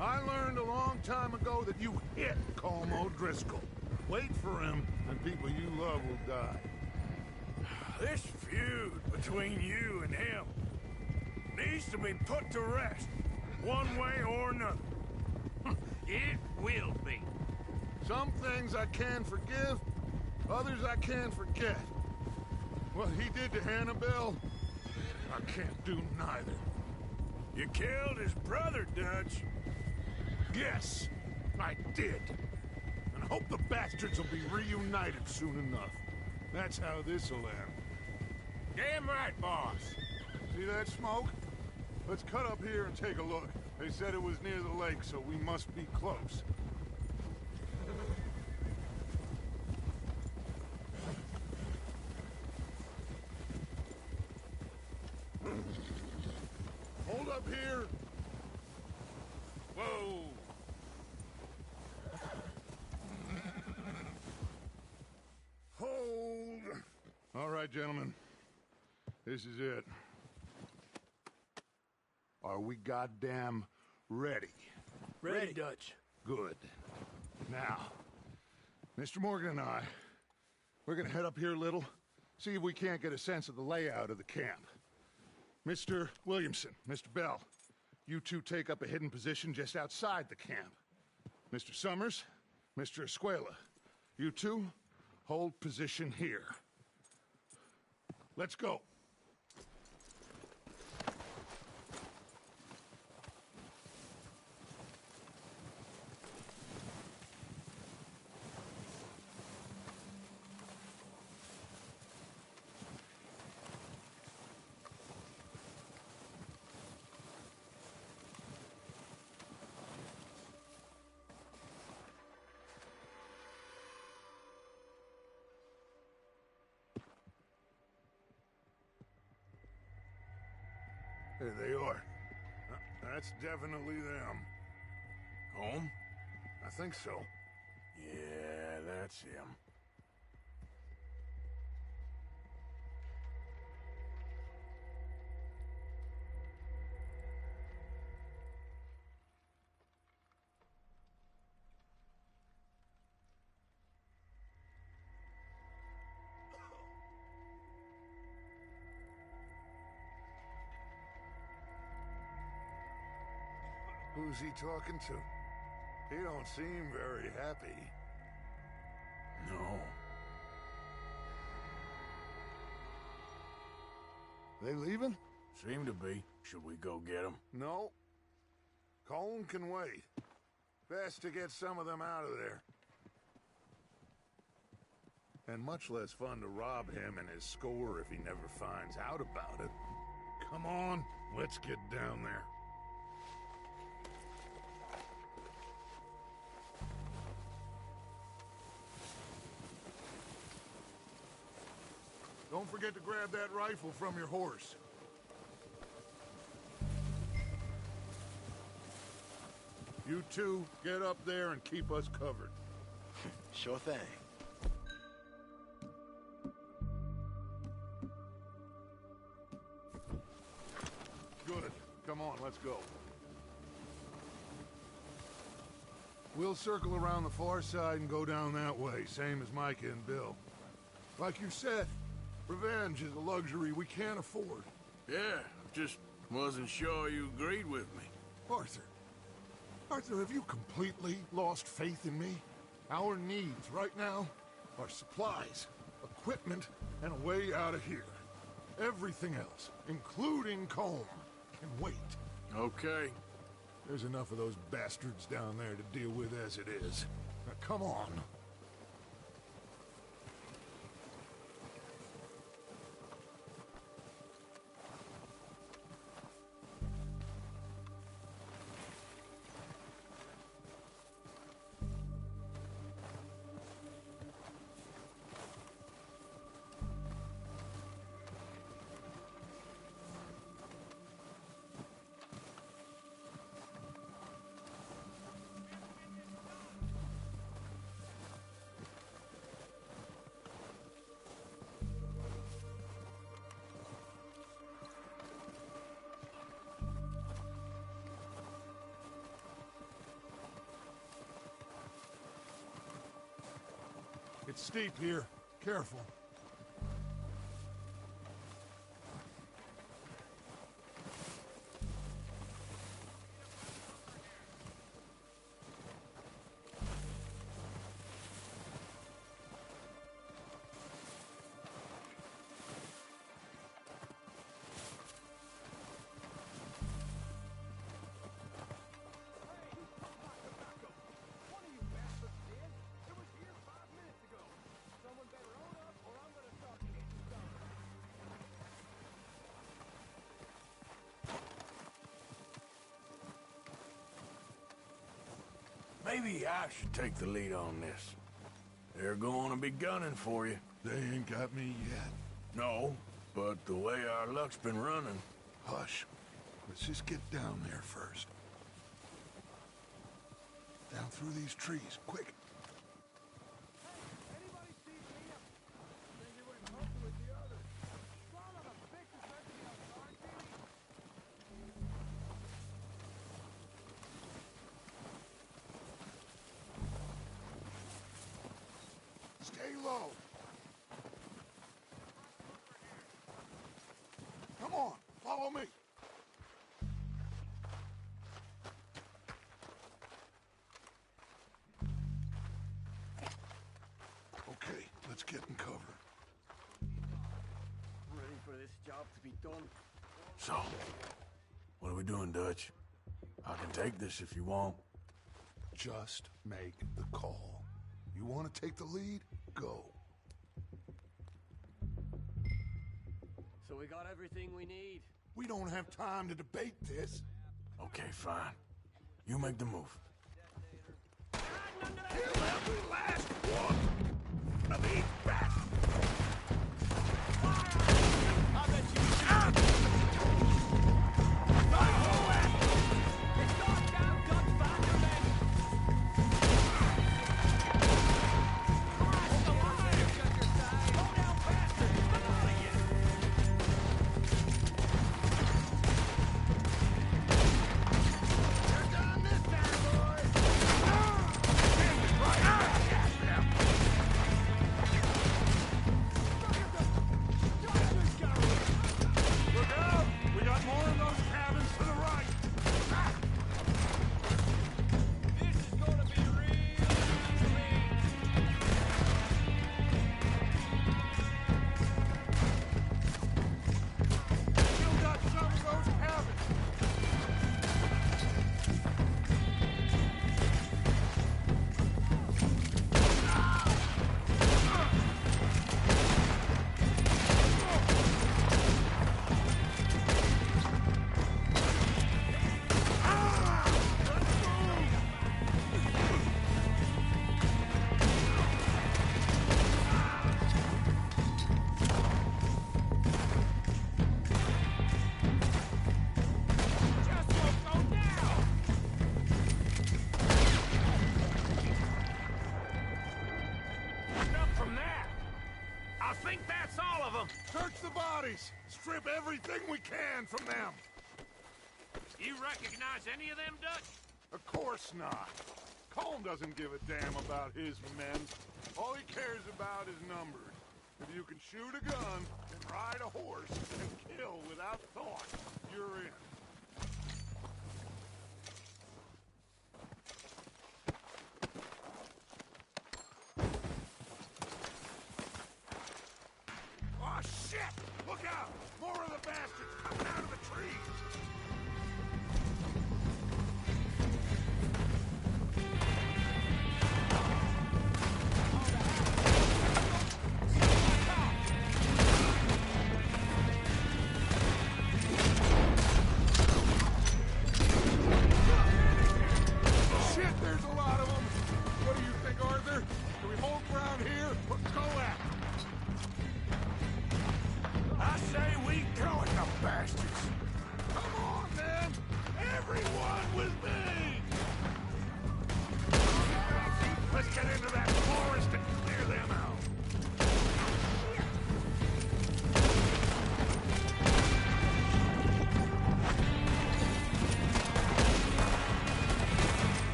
I learned a long time ago that you hit Colm O'Driscoll. Wait for him, and people you love will die. This feud between you and him needs to be put to rest, one way or another. It will be. Some things I can forgive, others I can't forget. What he did to Annabelle, I can't do neither. You killed his brother, Dutch. Yes, I did. And I hope the bastards will be reunited soon enough. That's how this'll end. Damn right, boss. See that smoke? Let's cut up here and take a look. They said it was near the lake, so we must be close. Hold up here. Whoa. Hold. All right, gentlemen. This is it. Are we goddamn ready? Ready, Dutch. Good. Now, Mr. Morgan and I, we're gonna head up here a little, see if we can't get a sense of the layout of the camp. Mr. Williamson, Mr. Bell, you two take up a hidden position just outside the camp. Mr. Summers, Mr. Escuela, you two hold position here. Let's go. There they are. That's definitely them. Home? I think so. Yeah, that's him. Who's he talking to? He don't seem very happy. No. They leaving? Seem to be. Should we go get them? No. Colm can wait. Best to get some of them out of there. And much less fun to rob him and his score if he never finds out about it. Come on, let's get down there. Don't forget to grab that rifle from your horse. You two, get up there and keep us covered. Sure thing. Good. Come on, let's go. We'll circle around the far side and go down that way, same as Micah and Bill. Like you said, revenge is a luxury we can't afford. Yeah, just wasn't sure you agreed with me. Arthur, have you completely lost faith in me? Our needs right now are supplies, equipment, and a way out of here. Everything else, including Colm, can wait. Okay. There's enough of those bastards down there to deal with as it is. Now come on. It's steep here. Careful. Maybe I should take the lead on this. They're going to be gunning for you. They ain't got me yet. No, but the way our luck's been running... Hush. Let's just get down there first. Down through these trees, quick. Stay low. Come on, follow me. Okay, let's get in cover. Ready for this job to be done. So, what are we doing, Dutch? I can take this if you want. Just make the call. You want to take the lead? Go. So we got everything we need. We don't have time to debate this. Okay, fine. You make the move. Kill every last one of these bastards! I bet you can. It's goddamn gunfighter then. Christ alive! Go down faster! Come on again! You're done this time, boys! Right back at them! everything we can from them. You recognize any of them, Dutch? Of course not. Colm doesn't give a damn about his men. All he cares about is numbers. If you can shoot a gun and ride a horse and kill without thought, you're in. Oh, shit! Look out! More of the bastards coming out of the trees! Shit, there's a lot of them! What do you think, Arthur? Do we hold ground here or go at them? I say we go at the bastards! Come on, man! Everyone with me! Let's get into that forest and clear them out!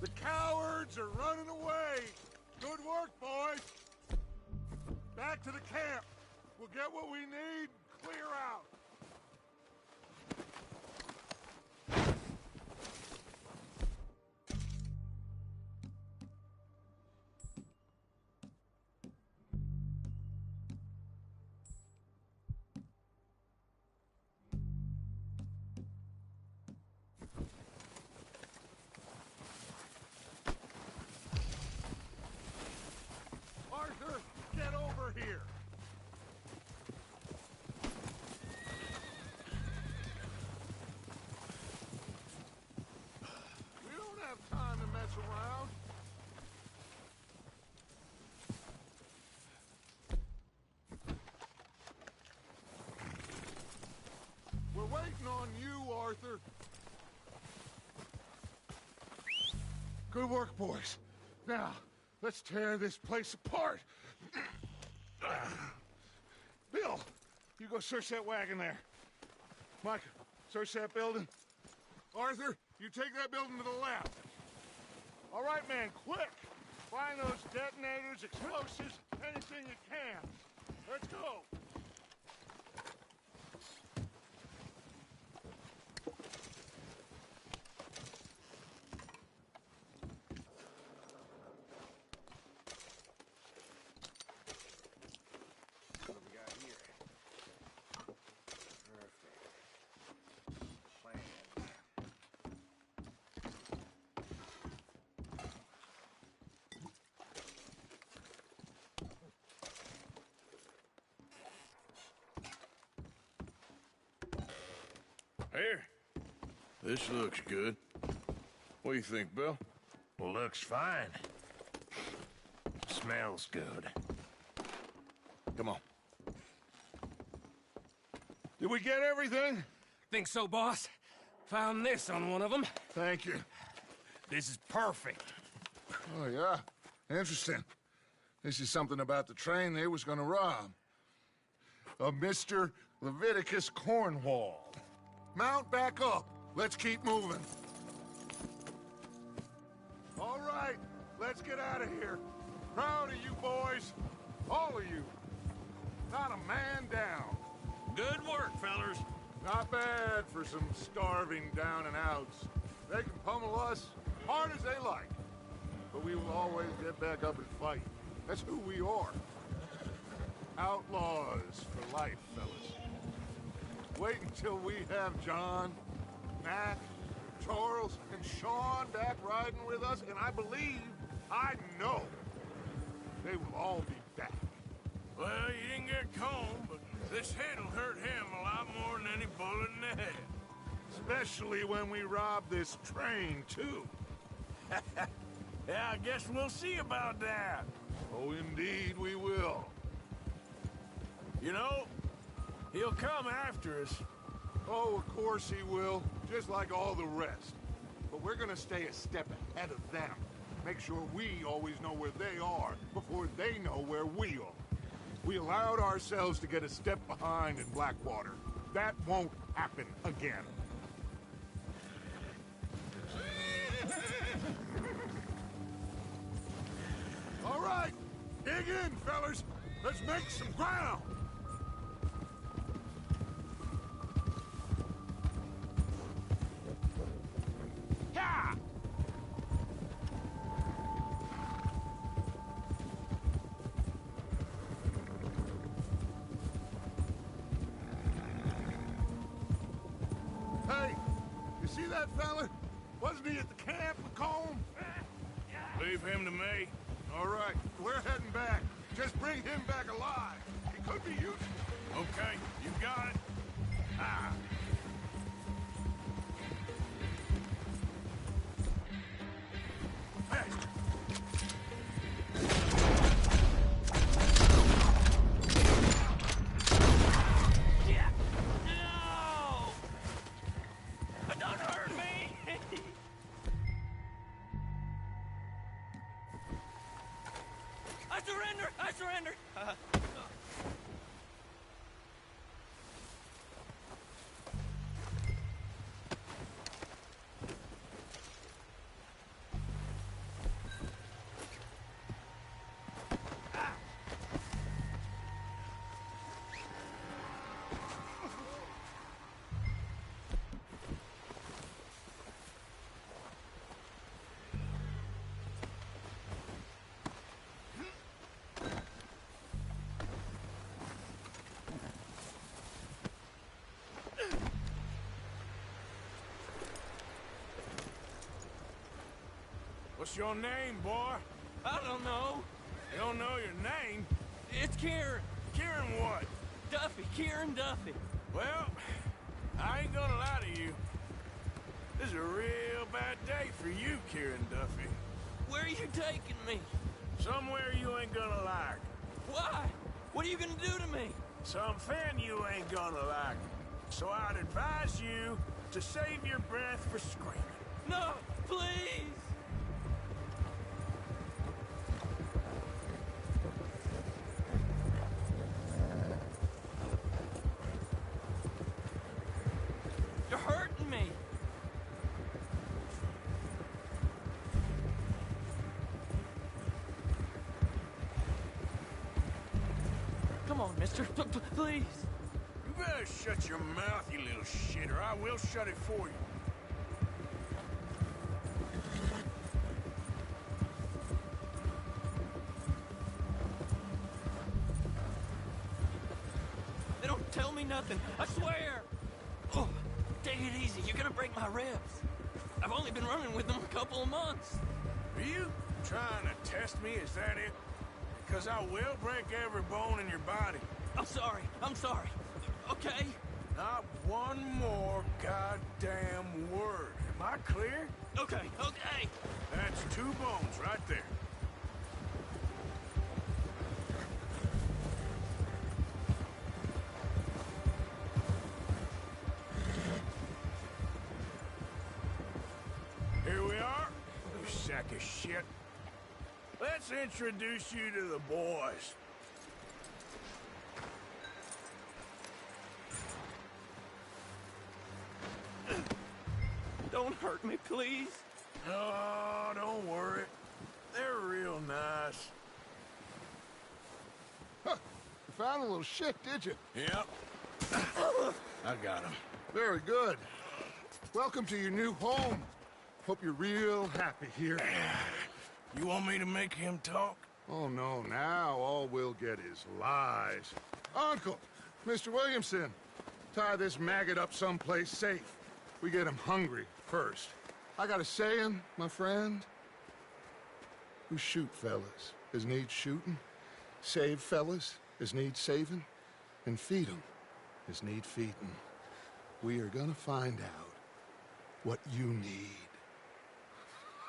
The cowards are running away! Good work, boys! Back to the camp! We'll get what we need, clear out! Arthur, get over here! We don't have time to mess around. We're waiting on you, Arthur. Good work, boys. Now, let's tear this place apart. Bill, you go search that wagon there. Mike, search that building. Arthur, you take that building to the left. All right, man, quick. Find those detonators, explosives, anything you can. Let's go. What have we got here? Perfect. Plan. Here. This looks good. What do you think, Bill? Looks fine. Smells good. Come on. Did we get everything? Think so, boss? Found this on one of them. Thank you. This is perfect. Oh, yeah? Interesting. This is something about the train they was gonna rob. A Mr. Leviticus Cornwall. Mount back up. Let's keep moving. All right, let's get out of here. Proud of you boys. All of you. Not a man down. Good work, fellers. Not bad for some starving down and outs. They can pummel us hard as they like. But we will always get back up and fight. That's who we are. Outlaws for life, fellas. Wait until we have John, Mac, Charles, and Sean back riding with us, and I believe, I know, they will all be back. Well, you didn't get Colm, but this hit'll hurt him a lot more than any bullet in the head. Especially when we rob this train, too. Yeah, I guess we'll see about that. Oh, indeed we will. You know, he'll come after us. Oh, of course he will. just like all the rest. But we're gonna stay a step ahead of them. Make sure we always know where they are before they know where we are. We allowed ourselves to get a step behind in Blackwater. That won't happen again. All right, dig in, fellas. Let's make some ground. Yeah! Hey, you see that fella? Wasn't he at the camp with Colm? Leave him to me. All right, we're heading back. Just bring him back alive. He could be useful. Okay, you got it. Ah. Faster. Yeah. No! Don't hurt me! I surrender! I surrender! What's your name, boy? I don't know. You don't know your name? It's Kieran. Kieran what? Duffy. Kieran Duffy. Well, I ain't gonna lie to you. This is a real bad day for you, Kieran Duffy. Where are you taking me? Somewhere you ain't gonna like. Why? What are you gonna do to me? Something you ain't gonna like. So I'd advise you to save your breath for screaming. No, please! You're hurting me. Come on, mister. Please. You better shut your mouth, you little shit, or I will shut it for you. They don't tell me nothing. I swear. Oh, take it easy. You're gonna break my ribs. I've only been running with them a couple of months. Are you trying to test me? Is that it? Because I will break every bone in your body. I'm sorry. I'm sorry. Okay? Not one more goddamn word. Am I clear? Okay, okay. That's 2 bones right there. Here we are, you sack of shit. Let's introduce you to the boys. Don't hurt me, please. Oh, don't worry. They're real nice. Huh. You found a little shit, did you? Yep. I got him. Very good. Welcome to your new home. Hope you're real happy here. You want me to make him talk? Oh, no. Now all we'll get is lies. Uncle, Mr. Williamson, tie this maggot up someplace safe. We get him hungry first. I got a saying, my friend. We shoot fellas as need shooting, save fellas as need saving, and feed 'em as need feeding. We are gonna find out what you need.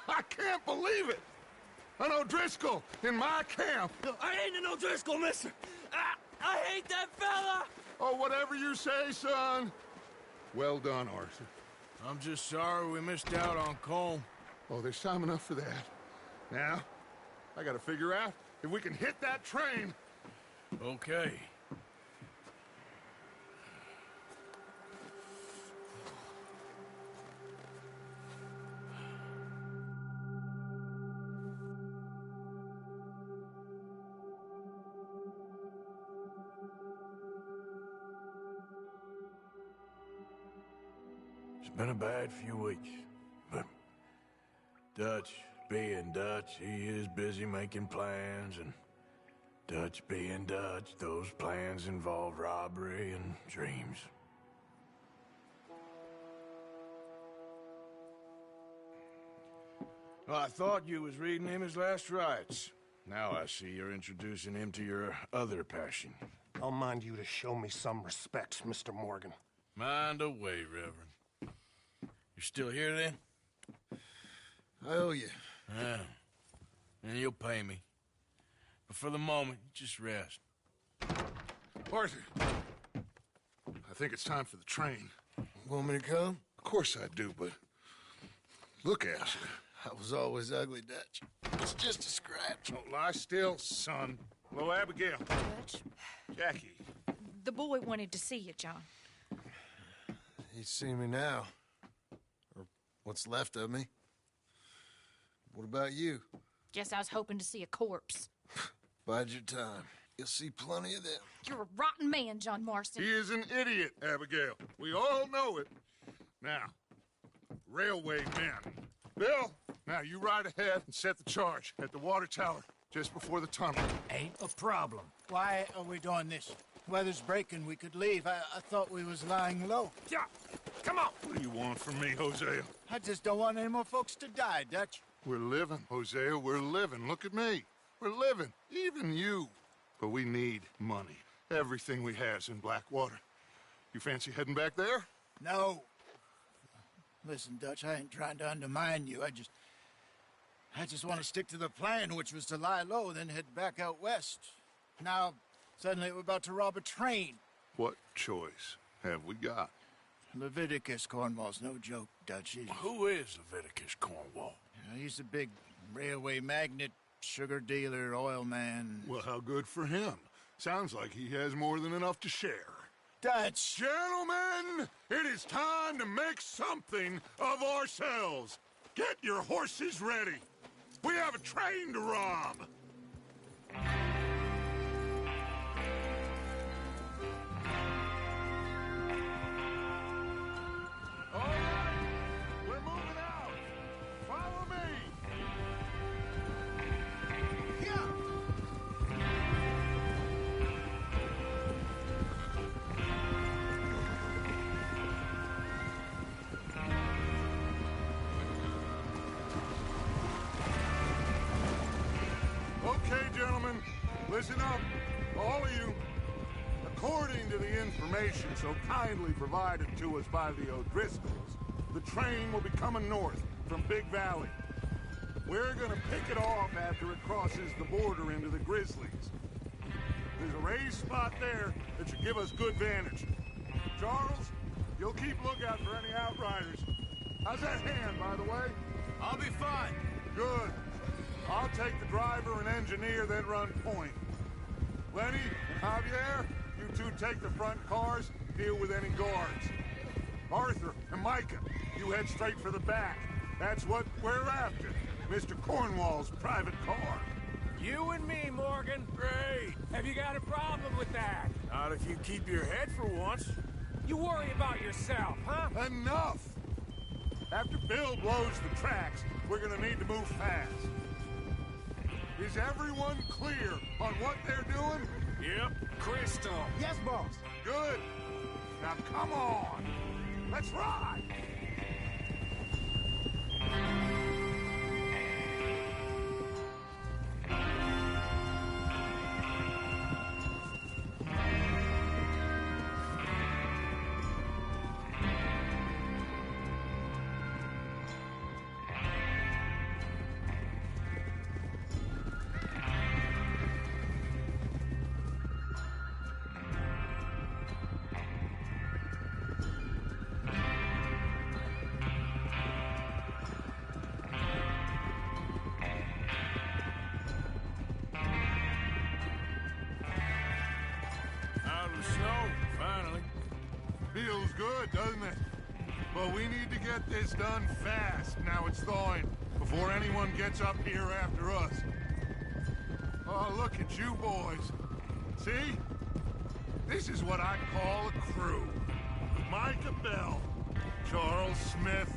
I can't believe it! An O'Driscoll in my camp! I ain't an O'Driscoll, mister! I hate that fella! Oh, whatever you say, son. Well done, Arthur. I'm just sorry we missed out on Colm. Oh, there's time enough for that. Now, I gotta figure out if we can hit that train. Okay. It's been a bad few weeks, but Dutch being Dutch, he is busy making plans, and Dutch being Dutch, those plans involve robbery and dreams. Well, I thought you was reading him his last rites. Now I see you're introducing him to your other passion. I'll mind you to show me some respect, Mr. Morgan. Mind away, Reverend. You still here, then? I owe you. Yeah. And you'll pay me. But for the moment, just rest. Arthur, I think it's time for the train. Want me to come? Of course I do, but look at you. I was always ugly, Dutch. It's just a scratch. Don't lie still, son. Hello, Abigail. Dutch, Jackie. the boy wanted to see you, John. He's seen me now. Or what's left of me. What about you? Guess I was hoping to see a corpse. Bide your time. You'll see plenty of them. You're a rotten man, John Marston. He is an idiot, Abigail. We all know it. Now, railway men. Bill, now you ride ahead and set the charge at the water tower just before the tunnel. Ain't a problem. Why are we doing this? Weather's breaking. We could leave. I thought we was lying low. Yeah, come on. What do you want from me, Hosea? I just don't want any more folks to die, Dutch. We're living, Hosea. We're living. Look at me. We're living. Even you. But we need money. Everything we has in Blackwater. You fancy heading back there? No. Listen, Dutch, I ain't trying to undermine you. I just want to stick to the plan, which was to lie low, then head back out west. Now, suddenly we're about to rob a train. What choice have we got? Leviticus Cornwall's no joke, Dutch. Who is Leviticus Cornwall? He's a big railway magnate, sugar dealer, oil man. Well, how good for him. Sounds like he has more than enough to share. Dutch! Gentlemen, it is time to make something of ourselves. Get your horses ready. We have a train to rob. All right, we're moving out. Follow me. Okay, gentlemen, listen up, all of you. According to the information so kindly provided to us by the O'Driscolls, the train will be coming north from Big Valley. We're gonna pick it off after it crosses the border into the Grizzlies. There's a raised spot there that should give us good vantage. Charles, you'll keep lookout for any outriders. How's that hand, by the way? I'll be fine. Good. I'll take the driver and engineer, then run point. Lenny and Javier, you two take the front cars, deal with any guards. Arthur and Micah, you head straight for the back. That's what we're after. Mr. Cornwall's private car. You and me, Morgan. Great. Have you got a problem with that? Not if you keep your head for once. You worry about yourself, huh? Enough! After Bill blows the tracks, we're gonna need to move fast. Is everyone clear on what they're doing? Yep. Crystal. Yes, boss. Good. Now come on. Let's ride. Feels good, doesn't it? But we need to get this done fast. Now it's thawing, before anyone gets up here after us. Oh, look at you boys. See? This is what I call a crew. Micah Bell, Charles Smith,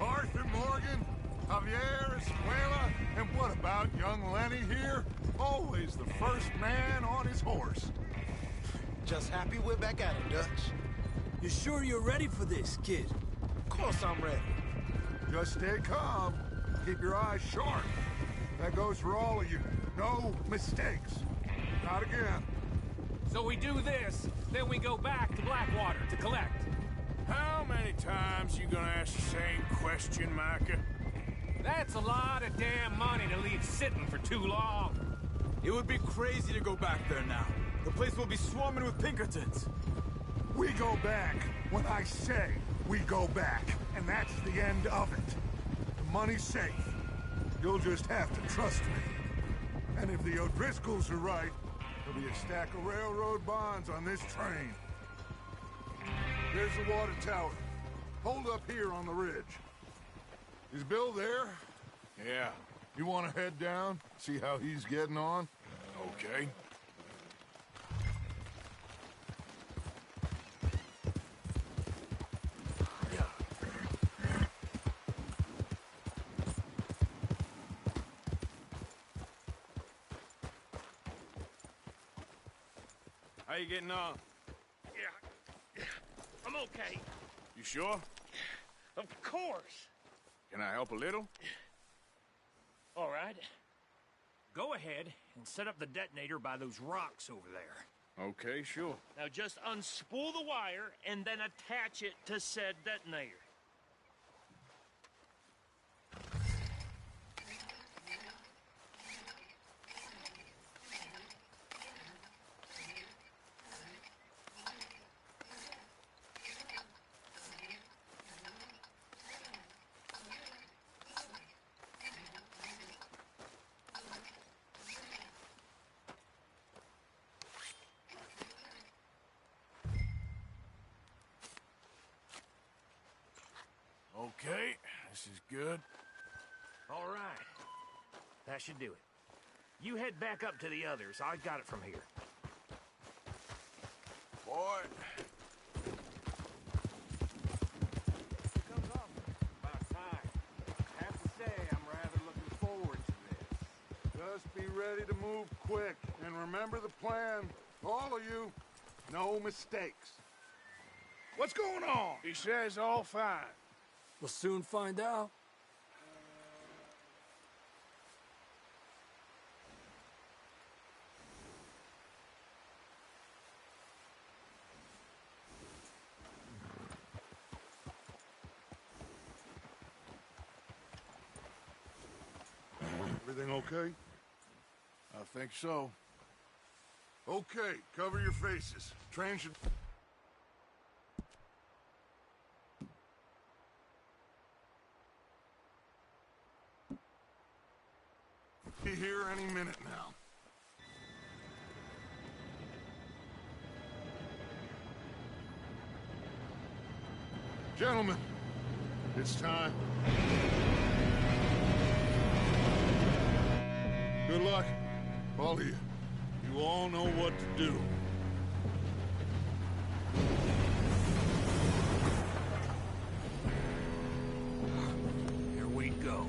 Arthur Morgan, Javier Escuela, and what about young Lenny here? Always the first man on his horse. Just happy we're back at it, Dutch. You sure you're ready for this, kid? Of course I'm ready. Just stay calm. Keep your eyes sharp. That goes for all of you. No mistakes. Not again. So we do this, then we go back to Blackwater to collect. How many times you gonna ask the same question, Micah? That's a lot of damn money to leave sitting for too long. It would be crazy to go back there now. The place will be swarming with Pinkertons. We go back when I say we go back, and that's the end of it. The money's safe. You'll just have to trust me. And if the O'Driscolls are right, there'll be a stack of railroad bonds on this train. There's the water tower. Hold up here on the ridge. Is Bill there? Yeah. You want to head down, see how he's getting on? Okay. How you getting on? Yeah, I'm okay. You sure? Of course. Can I help a little? All right. Go ahead and set up the detonator by those rocks over there. Okay, sure. Now just unspool the wire and then attach it to said detonator. Okay, this is good. All right. That should do it. You head back up to the others. I got it from here. Boy. Comes off about time. I have to say, I'm rather looking forward to this. Just be ready to move quick, and remember the plan. All of you, no mistakes. What's going on? He says all fine. We'll soon find out. Everything okay? I think so. Okay, cover your faces. Train should... be here any minute now. Gentlemen, it's time. Good luck, all of you. You all know what to do. Here we go.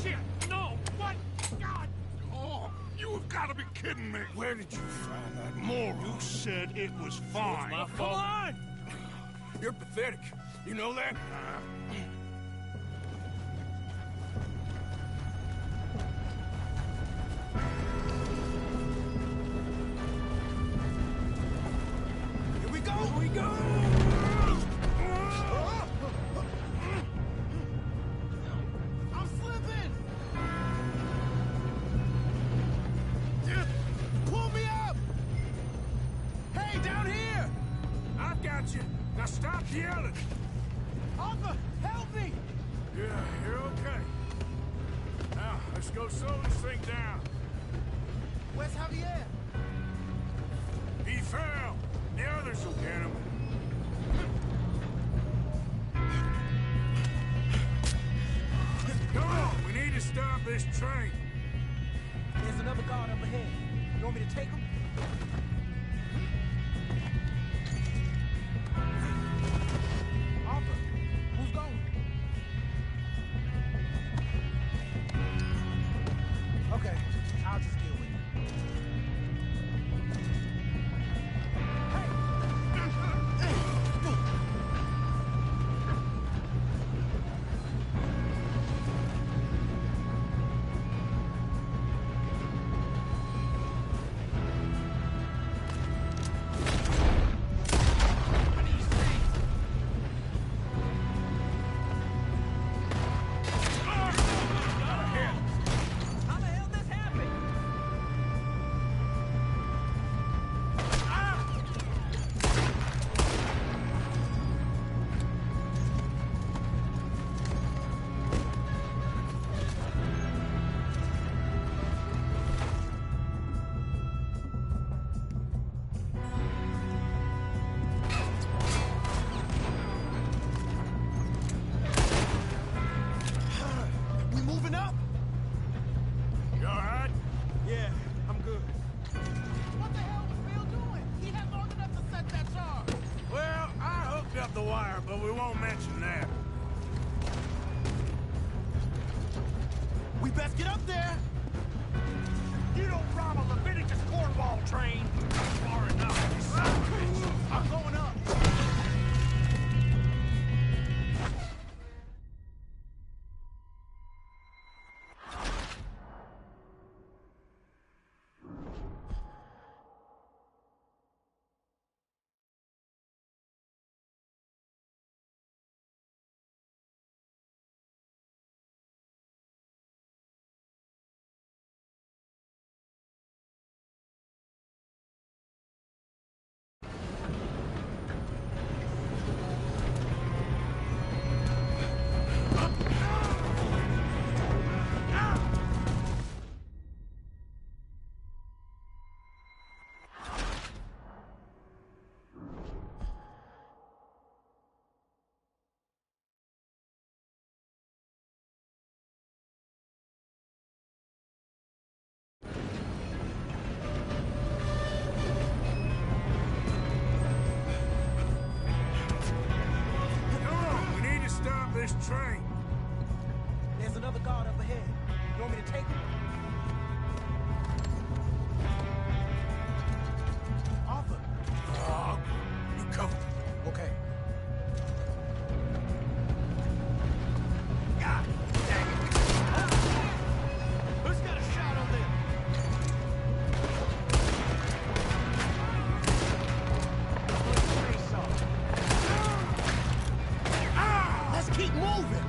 Shit! No! What? God! Oh, you have got to be kidding me. Where did you find that moron? You said it was fine. My fault. Come on! You're pathetic. You know that? Here we go! Here we go! I'm slipping! Pull me up! Hey, down here! I've got you. Now stop yelling. Arthur, help me! Yeah, you're okay. Now, let's go slow this thing down. Where's Javier? fell. The others will get him. Come on, we need to stop this train. There's another guard up ahead. You want me to take him? Arthur, who's going? Okay, I'll just deal with it. The wire, but we won't mention that. We best get up there! You don't rob a Leviticus cornball train! Far enough, you son of a bitch! I'm going up! This train. There's another guard up ahead. You want me to take him? Arthur. You cover. Okay. God dang it. Who's got a shot on them? Let's keep moving.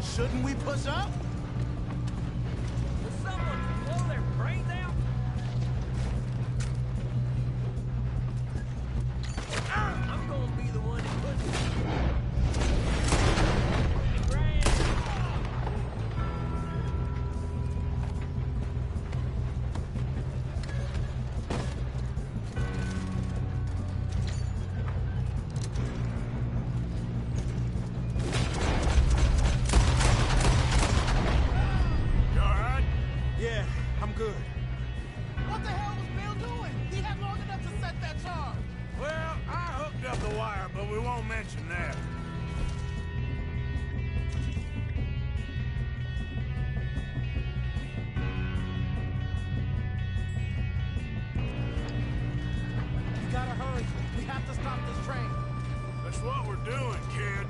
Shouldn't we push up? Will someone blow their brains out? I'm gonna be the one who puts mention that. We gotta hurry. We have to stop this train. That's what we're doing, kid.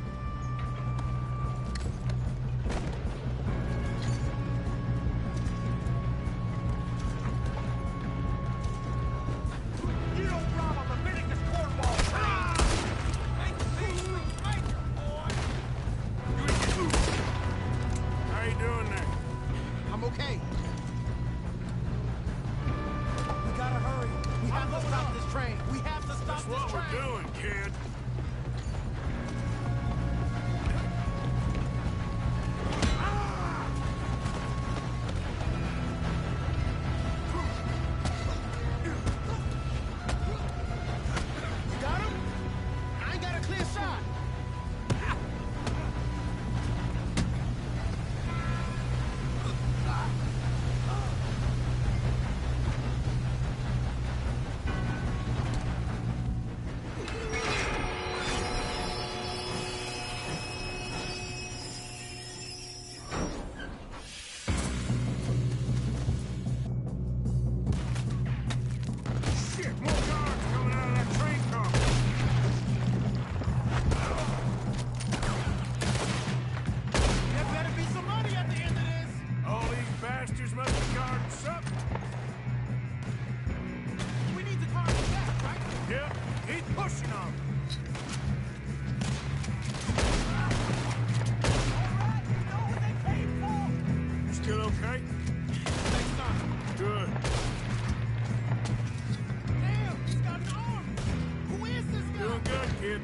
pushing them. You still okay? Good. Damn, he's got an arm! Who is this guy? Doing good, kid.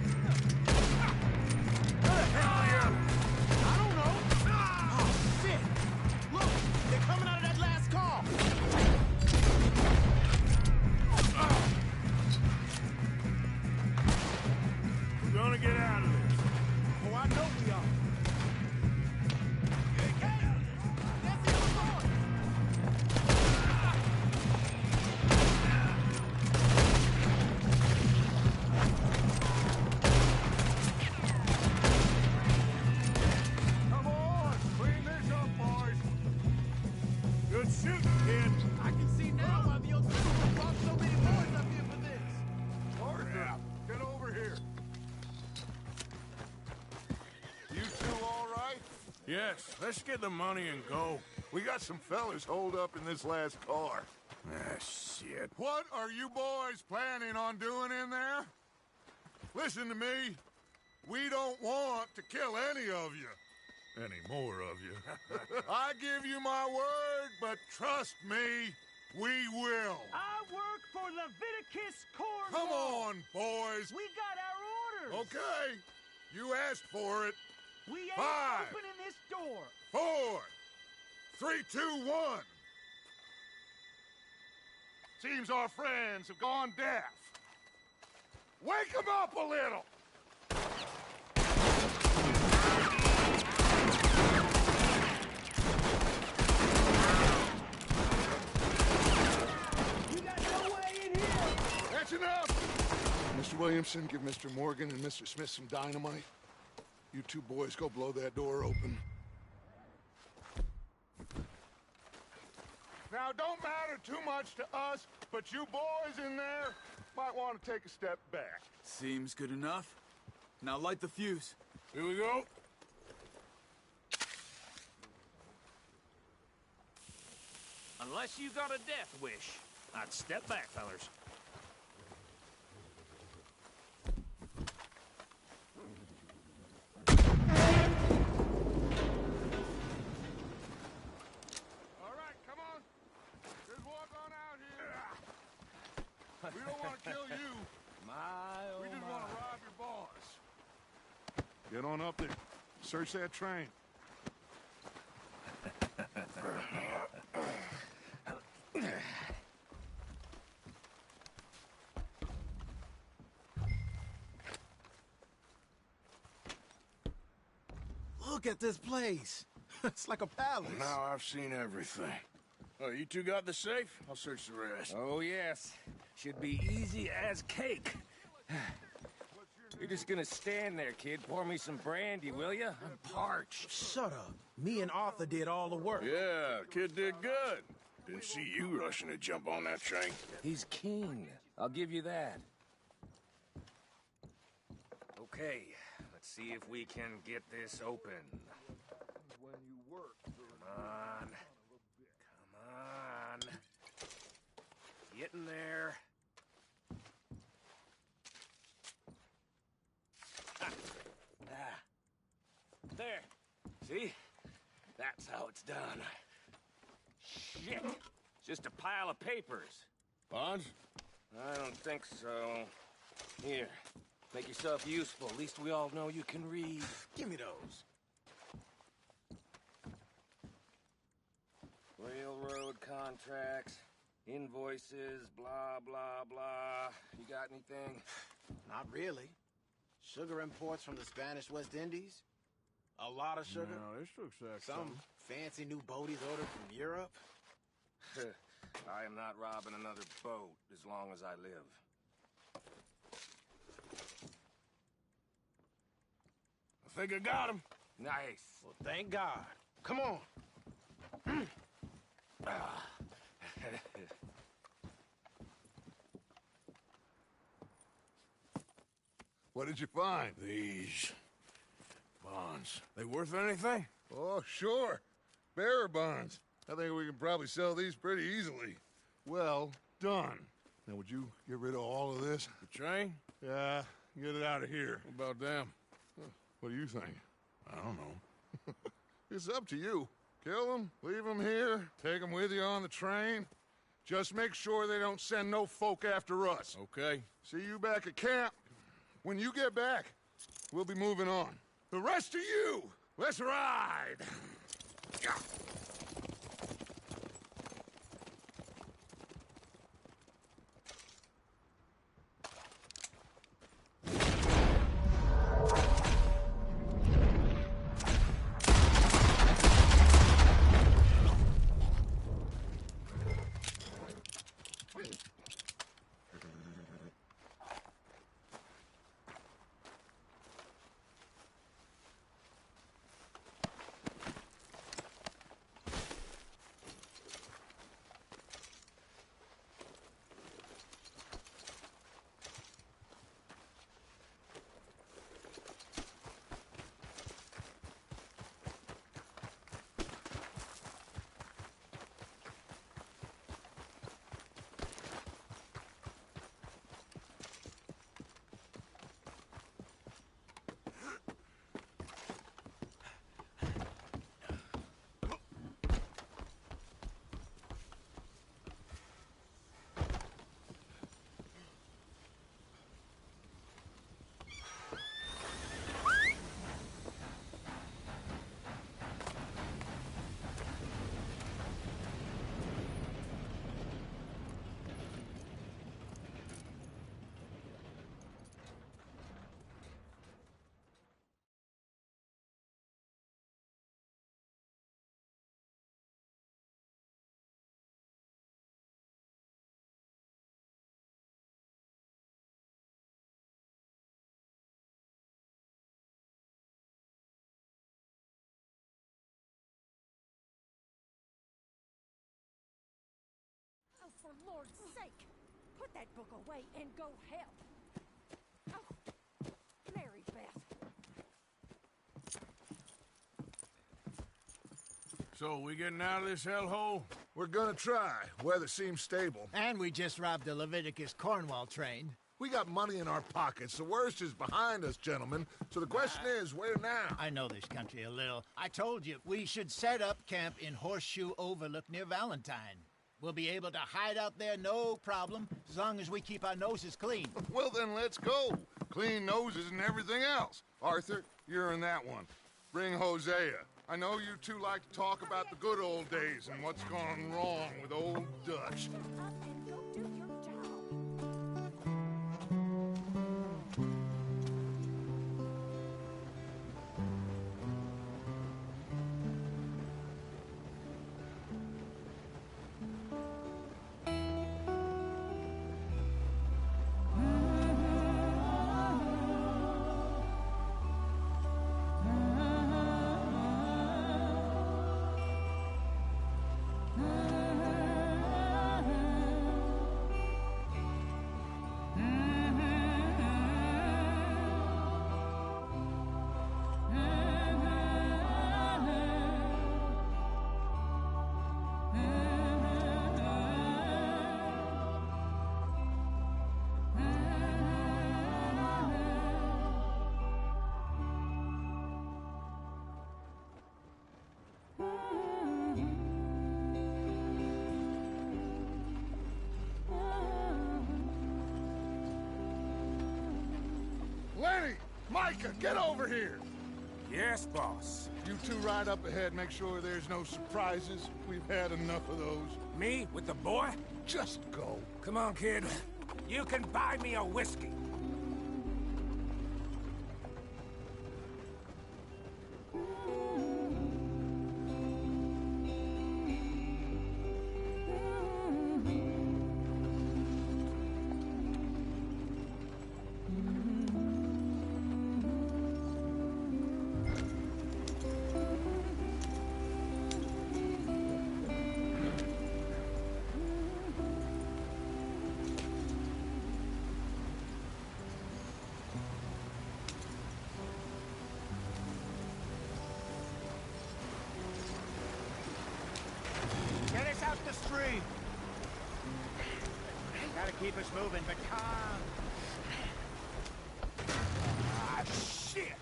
Who the hell are you? I don't know. Oh, shit! Look, they're coming out of that last car. We're gonna get out of this. Oh, I know we are. Come on, clean this up, boys. Good shooting, kid. I can see now why the old people brought so many boys up here for this. Arthur, get over here. You two all right? Yes, let's get the money and go. We got some fellas holed up in this last car. Ah, shit. What are you boys planning on doing in there? Listen to me. We don't want to kill any of you. Any more of you. I give you my word, but trust me, we will. I work for Leviticus Cornwall. Come on, boys. We got our orders. Okay. You asked for it. We ain't 5, opening this door. 4, 3, 2, 1. Seems our friends have gone deaf. Wake them up a little. You got no way in here. That's enough. Mr. Williamson, give Mr. Morgan and Mr. Smith some dynamite. You two boys go blow that door open. Now, don't matter too much to us, but you boys in there might want to take a step back. Seems good enough. Now light the fuse. Here we go. Unless you got a death wish, I'd step back, fellers. All right, come on. Just walk on out here. We don't want to kill you. We just want to rob your boss. Get on up there. Search that train. Look at this place. It's like a palace. Now I've seen everything. Oh, you two got the safe? I'll search the rest. Oh, yes. Should be easy as cake. You're just gonna stand there, kid. Pour me some brandy, will you? I'm parched. Shut up. Me and Arthur did all the work. Yeah, kid did good. Didn't see you rushing to jump on that train. He's keen. I'll give you that. Okay, let's see if we can get this open. Come on. Come on. Get in there. There. See? That's how it's done. Shit. It's just a pile of papers. Bonds? I don't think so. Here. Make yourself useful. At least we all know you can read. Give me those. Railroad contracts, invoices, blah, blah, blah. You got anything? Not really. Sugar imports from the Spanish West Indies. A lot of sugar. No, this looks like Some fancy new boaties ordered from Europe. I am not robbing another boat as long as I live. I think I got him. Nice. Well, thank God. Come on. What did you find? These bonds. They worth anything? Oh, sure. Bearer bonds. I think we can probably sell these pretty easily. Well done. Now, would you get rid of all of this? The train? Yeah, get it out of here. What about them? What do you think? I don't know. It's up to you. Kill them, leave them here, take them with you on the train. Just make sure they don't send no folk after us. Okay. See you back at camp. When you get back, we'll be moving on. The rest of you, let's ride! Oh, for Lord's sake, put that book away and go help. Oh, Mary Beth. So, we getting out of this hellhole? We're gonna try. Weather seems stable. And we just robbed the Leviticus Cornwall train. We got money in our pockets. The worst is behind us, gentlemen. So the question is, where now? I know this country a little. I told you, we should set up camp in Horseshoe Overlook near Valentine. We'll be able to hide out there, no problem, as long as we keep our noses clean. Well, then let's go. Clean noses and everything else. Arthur, you're in that one. Bring Hosea. I know you two like to talk about the good old days and what's gone wrong with old Dutch. Lenny! Micah, get over here! Yes, boss. You two ride up ahead, make sure there's no surprises. We've had enough of those. Me? With the boy? Just go. Come on, kid. You can buy me a whiskey. keep us moving, but calm. Ah, shit!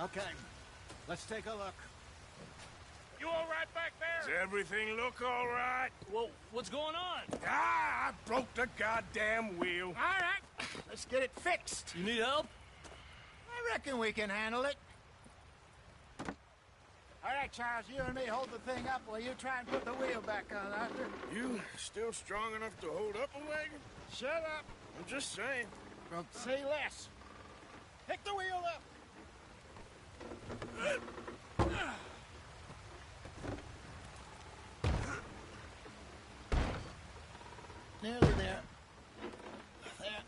Okay, let's take a look. You all right back there? Does everything look all right? Well, what's going on? Ah, I broke the goddamn wheel. All right, let's get it fixed. You need help? I reckon we can handle it. All right, Charles, you and me hold the thing up while you try and put the wheel back on, Arthur. You still strong enough to hold up a wagon? Shut up. I'm just saying. Well, say less. Pick the wheel up. Nearly there. There.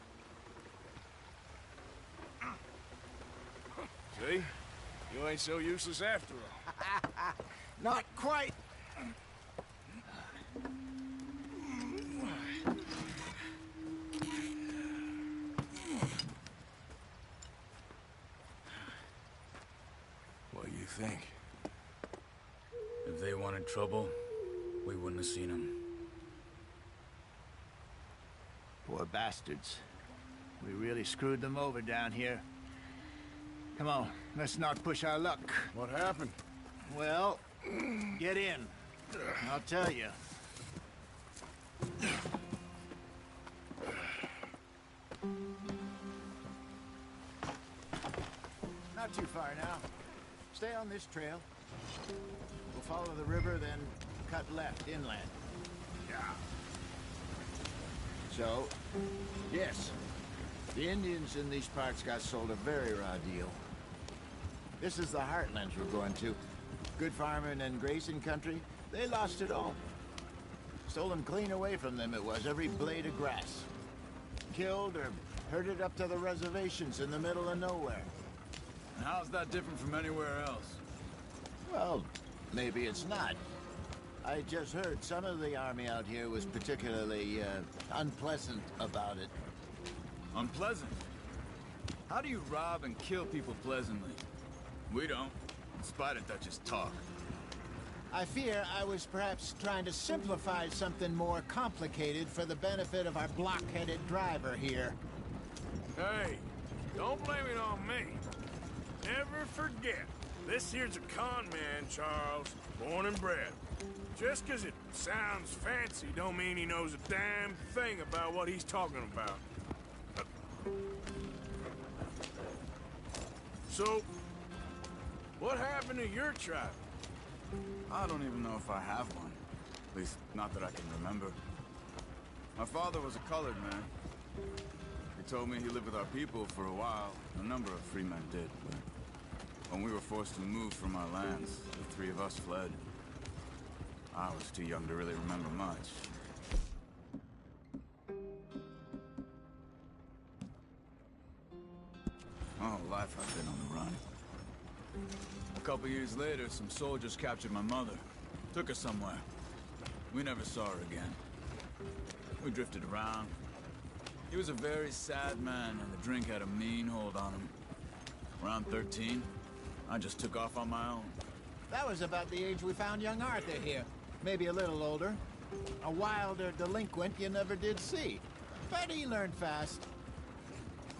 See? You ain't so useless after all. Not quite. What do you think? If they wanted trouble, we wouldn't have seen them. Poor bastards. We really screwed them over down here. Come on, let's not push our luck. What happened? Well, get in. I'll tell you. Not too far now. Stay on this trail. We'll follow the river, then cut left inland. Yeah. So, yes, the Indians in these parts got sold a very raw deal. This is the heartlands we're going to. Good farming and grazing country, they lost it all. Stolen clean away from them it was, every blade of grass. Killed or herded up to the reservations in the middle of nowhere. And how's that different from anywhere else? Well, maybe it's not. I just heard some of the army out here was particularly, unpleasant about it. Unpleasant? How do you rob and kill people pleasantly? We don't, in spite of Dutch's talk. I fear I was perhaps trying to simplify something more complicated for the benefit of our block-headed driver here. Hey, don't blame it on me. Never forget, this here's a con man, Charles, born and bred. Just 'cause it sounds fancy don't mean he knows a damn thing about what he's talking about. So, what happened to your tribe? I don't even know if I have one. At least, not that I can remember. My father was a colored man. He told me he lived with our people for a while. A number of free men did, but when we were forced to move from our lands, the three of us fled. I was too young to really remember much. My whole life I've been on the run. A couple years later, some soldiers captured my mother. Took her somewhere. We never saw her again. We drifted around. He was a very sad man, and the drink had a mean hold on him. Around 13, I just took off on my own. That was about the age we found young Arthur here. Maybe a little older. A wilder delinquent you never did see. But he learned fast.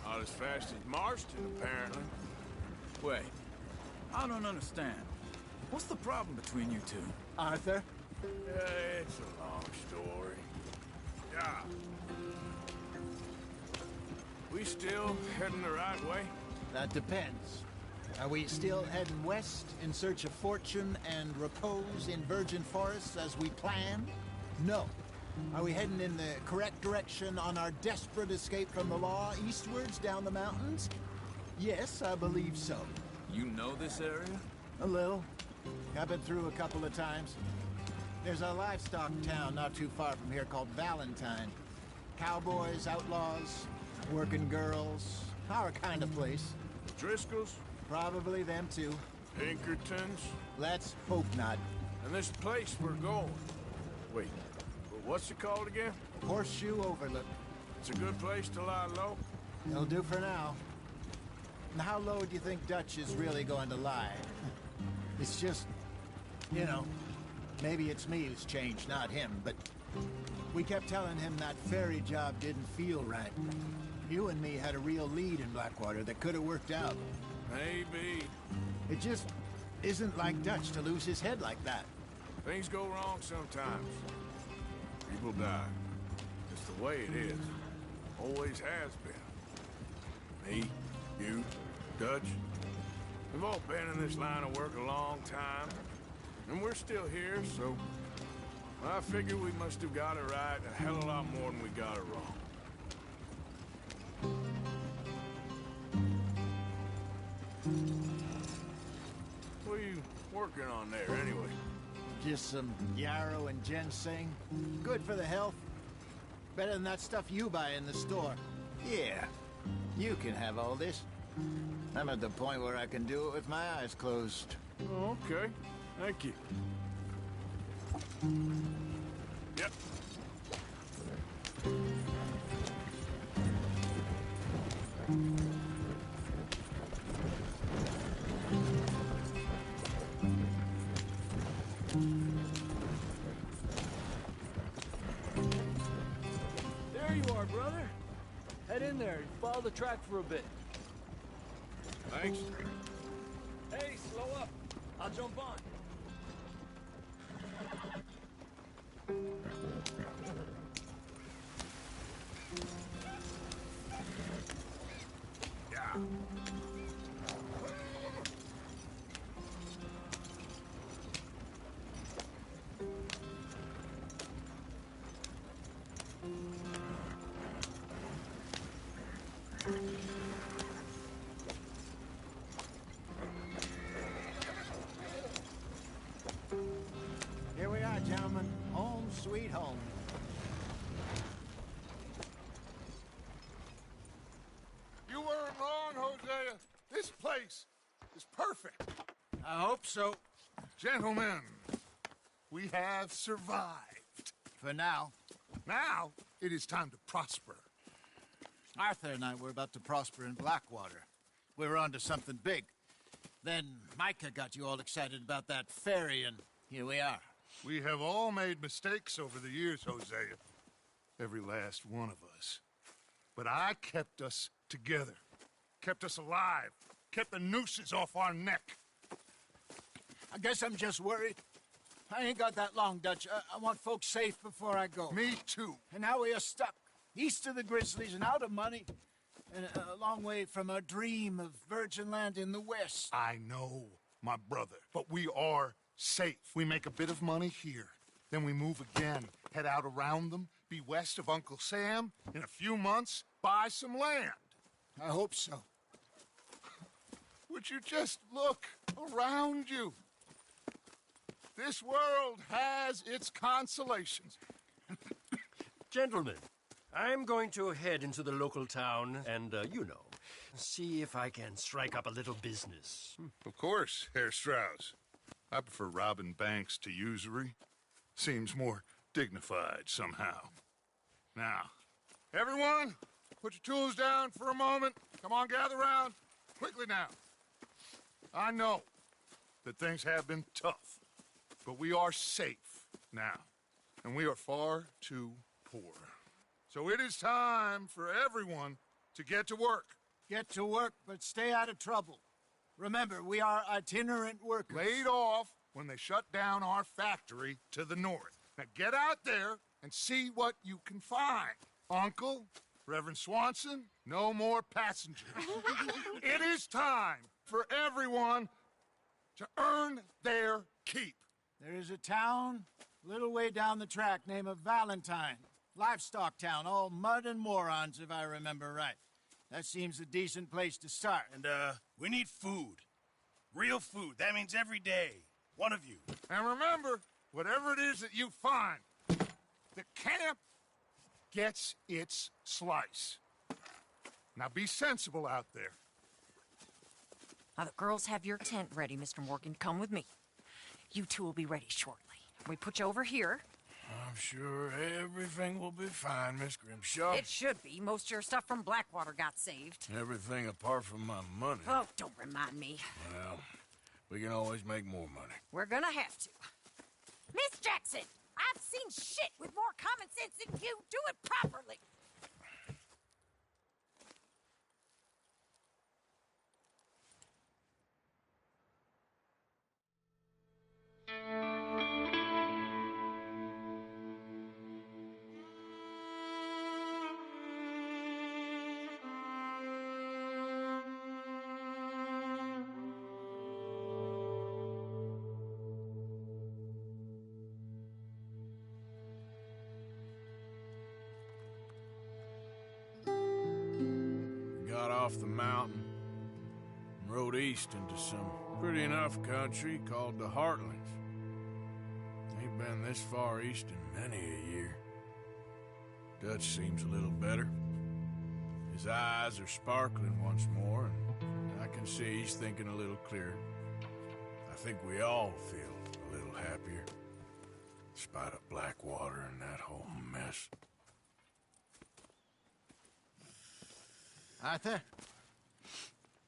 Not as fast as Marston, apparently. Wait, I don't understand. What's the problem between you two? Arthur? It's a long story. Yeah. We still heading the right way? That depends. Are we still heading west in search of fortune and repose in virgin forests as we planned? No. Are we heading in the correct direction on our desperate escape from the law eastwards down the mountains? Yes, I believe so. You know this area? A little. I've been through a couple of times. There's a livestock town not too far from here called Valentine. Cowboys, outlaws, working girls, our kind of place. Driscolls? Probably them too. Pinkertons? Let's hope not. And this place we're going. Wait, what's it called again? Horseshoe Overlook. It's a good place to lie low? It'll do for now. And how low do you think Dutch is really going to lie? It's just, you know, maybe it's me who's changed, not him, but We kept telling him that ferry job didn't feel right. You and me had a real lead in Blackwater that could have worked out. Maybe. It just isn't like Dutch to lose his head like that. Things go wrong sometimes. People die. It's the way it is. Always has been. Me, you, Dutch. We've all been in this line of work a long time. And we're still here, so... I figure we must have got it right a hell of a lot more than we got it wrong. What are you working on there, anyway? Just some yarrow and ginseng. Good for the health. Better than that stuff you buy in the store. Yeah, you can have all this. I'm at the point where I can do it with my eyes closed. Oh, okay. Thank you. Yep. There you are, brother. Head in there and follow the track for a bit. Thanks. Hey, slow up. I'll jump on. Yeah. Here we are, gentlemen. Home sweet home. You weren't wrong, Hosea. This place is perfect. I hope so. Gentlemen, we have survived. For now. Now, it is time to prosper. Arthur and I were about to prosper in Blackwater. We were onto something big. Then Micah got you all excited about that ferry, and here we are. We have all made mistakes over the years, Hosea. Every last one of us. But I kept us together. Kept us alive. Kept the nooses off our neck. I guess I'm just worried. I ain't got that long, Dutch. I want folks safe before I go. Me too. And now we are stuck. East of the Grizzlies and out of money. And a long way from our dream of virgin land in the west. I know, my brother. But we are safe. We make a bit of money here. Then we move again. Head out around them. Be west of Uncle Sam. In a few months, buy some land. I hope so. Would you just look around you? This world has its consolations. Gentlemen, I'm going to head into the local town and, see if I can strike up a little business. Of course, Herr Strauss. I prefer robbing banks to usury. Seems more dignified somehow. Now, everyone, put your tools down for a moment. Come on, gather round. Quickly now. I know that things have been tough, but we are safe now, and we are far too poor. So it is time for everyone to get to work. Get to work, but stay out of trouble. Remember, we are itinerant workers. Laid off when they shut down our factory to the north. Now get out there and see what you can find. Uncle, Reverend Swanson, no more passengers. It is time for everyone to earn their keep. There is a town a little way down the track named Valentine. Livestock town, all mud and morons, if I remember right. That seems a decent place to start. And, we need food. Real food. That means every day. One of you. And remember, whatever it is that you find, the camp gets its slice. Now be sensible out there. Now, the girls have your tent ready, Mr. Morgan. Come with me. You two will be ready shortly. We put you over here. I'm sure everything will be fine, Miss Grimshaw. It should be. Most of your stuff from Blackwater got saved. Everything apart from my money. Oh, don't remind me. Well, we can always make more money. We're gonna have to. Miss Jackson, I've seen shit with more common sense than you. Do it properly. Got off the mountain and rode east into some pretty enough country called the Heartlands. Ain't been this far east in many a year. Dutch seems a little better. His eyes are sparkling once more, and I can see he's thinking a little clearer. I think we all feel a little happier, despite of Blackwater and that whole mess. Arthur?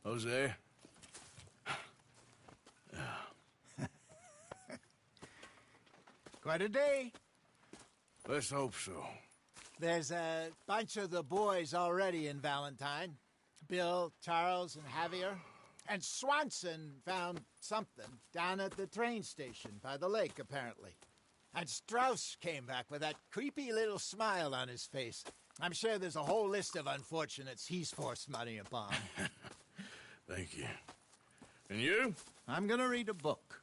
Hosea? Quite a day. Let's hope so. There's a bunch of the boys already in Valentine. Bill, Charles, and Javier. And Swanson found something down at the train station by the lake, apparently. And Strauss came back with that creepy little smile on his face. I'm sure there's a whole list of unfortunates he's forced money upon. Thank you. And you? I'm gonna read a book.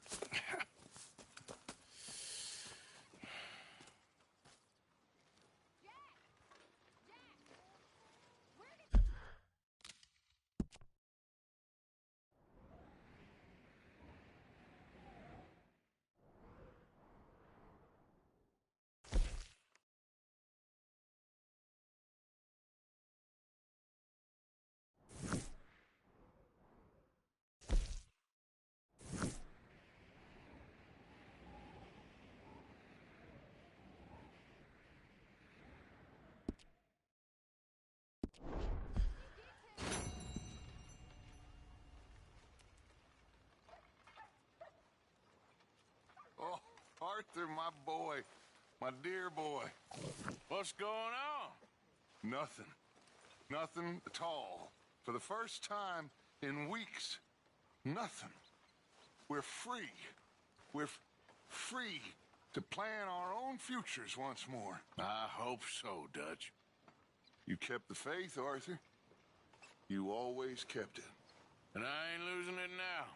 Oh, Arthur, my boy. My dear boy. What's going on? Nothing. Nothing at all. For the first time in weeks. Nothing. We're free. We're free to plan our own futures once more. I hope so, Dutch. You kept the faith, Arthur. You always kept it. And I ain't losing it now.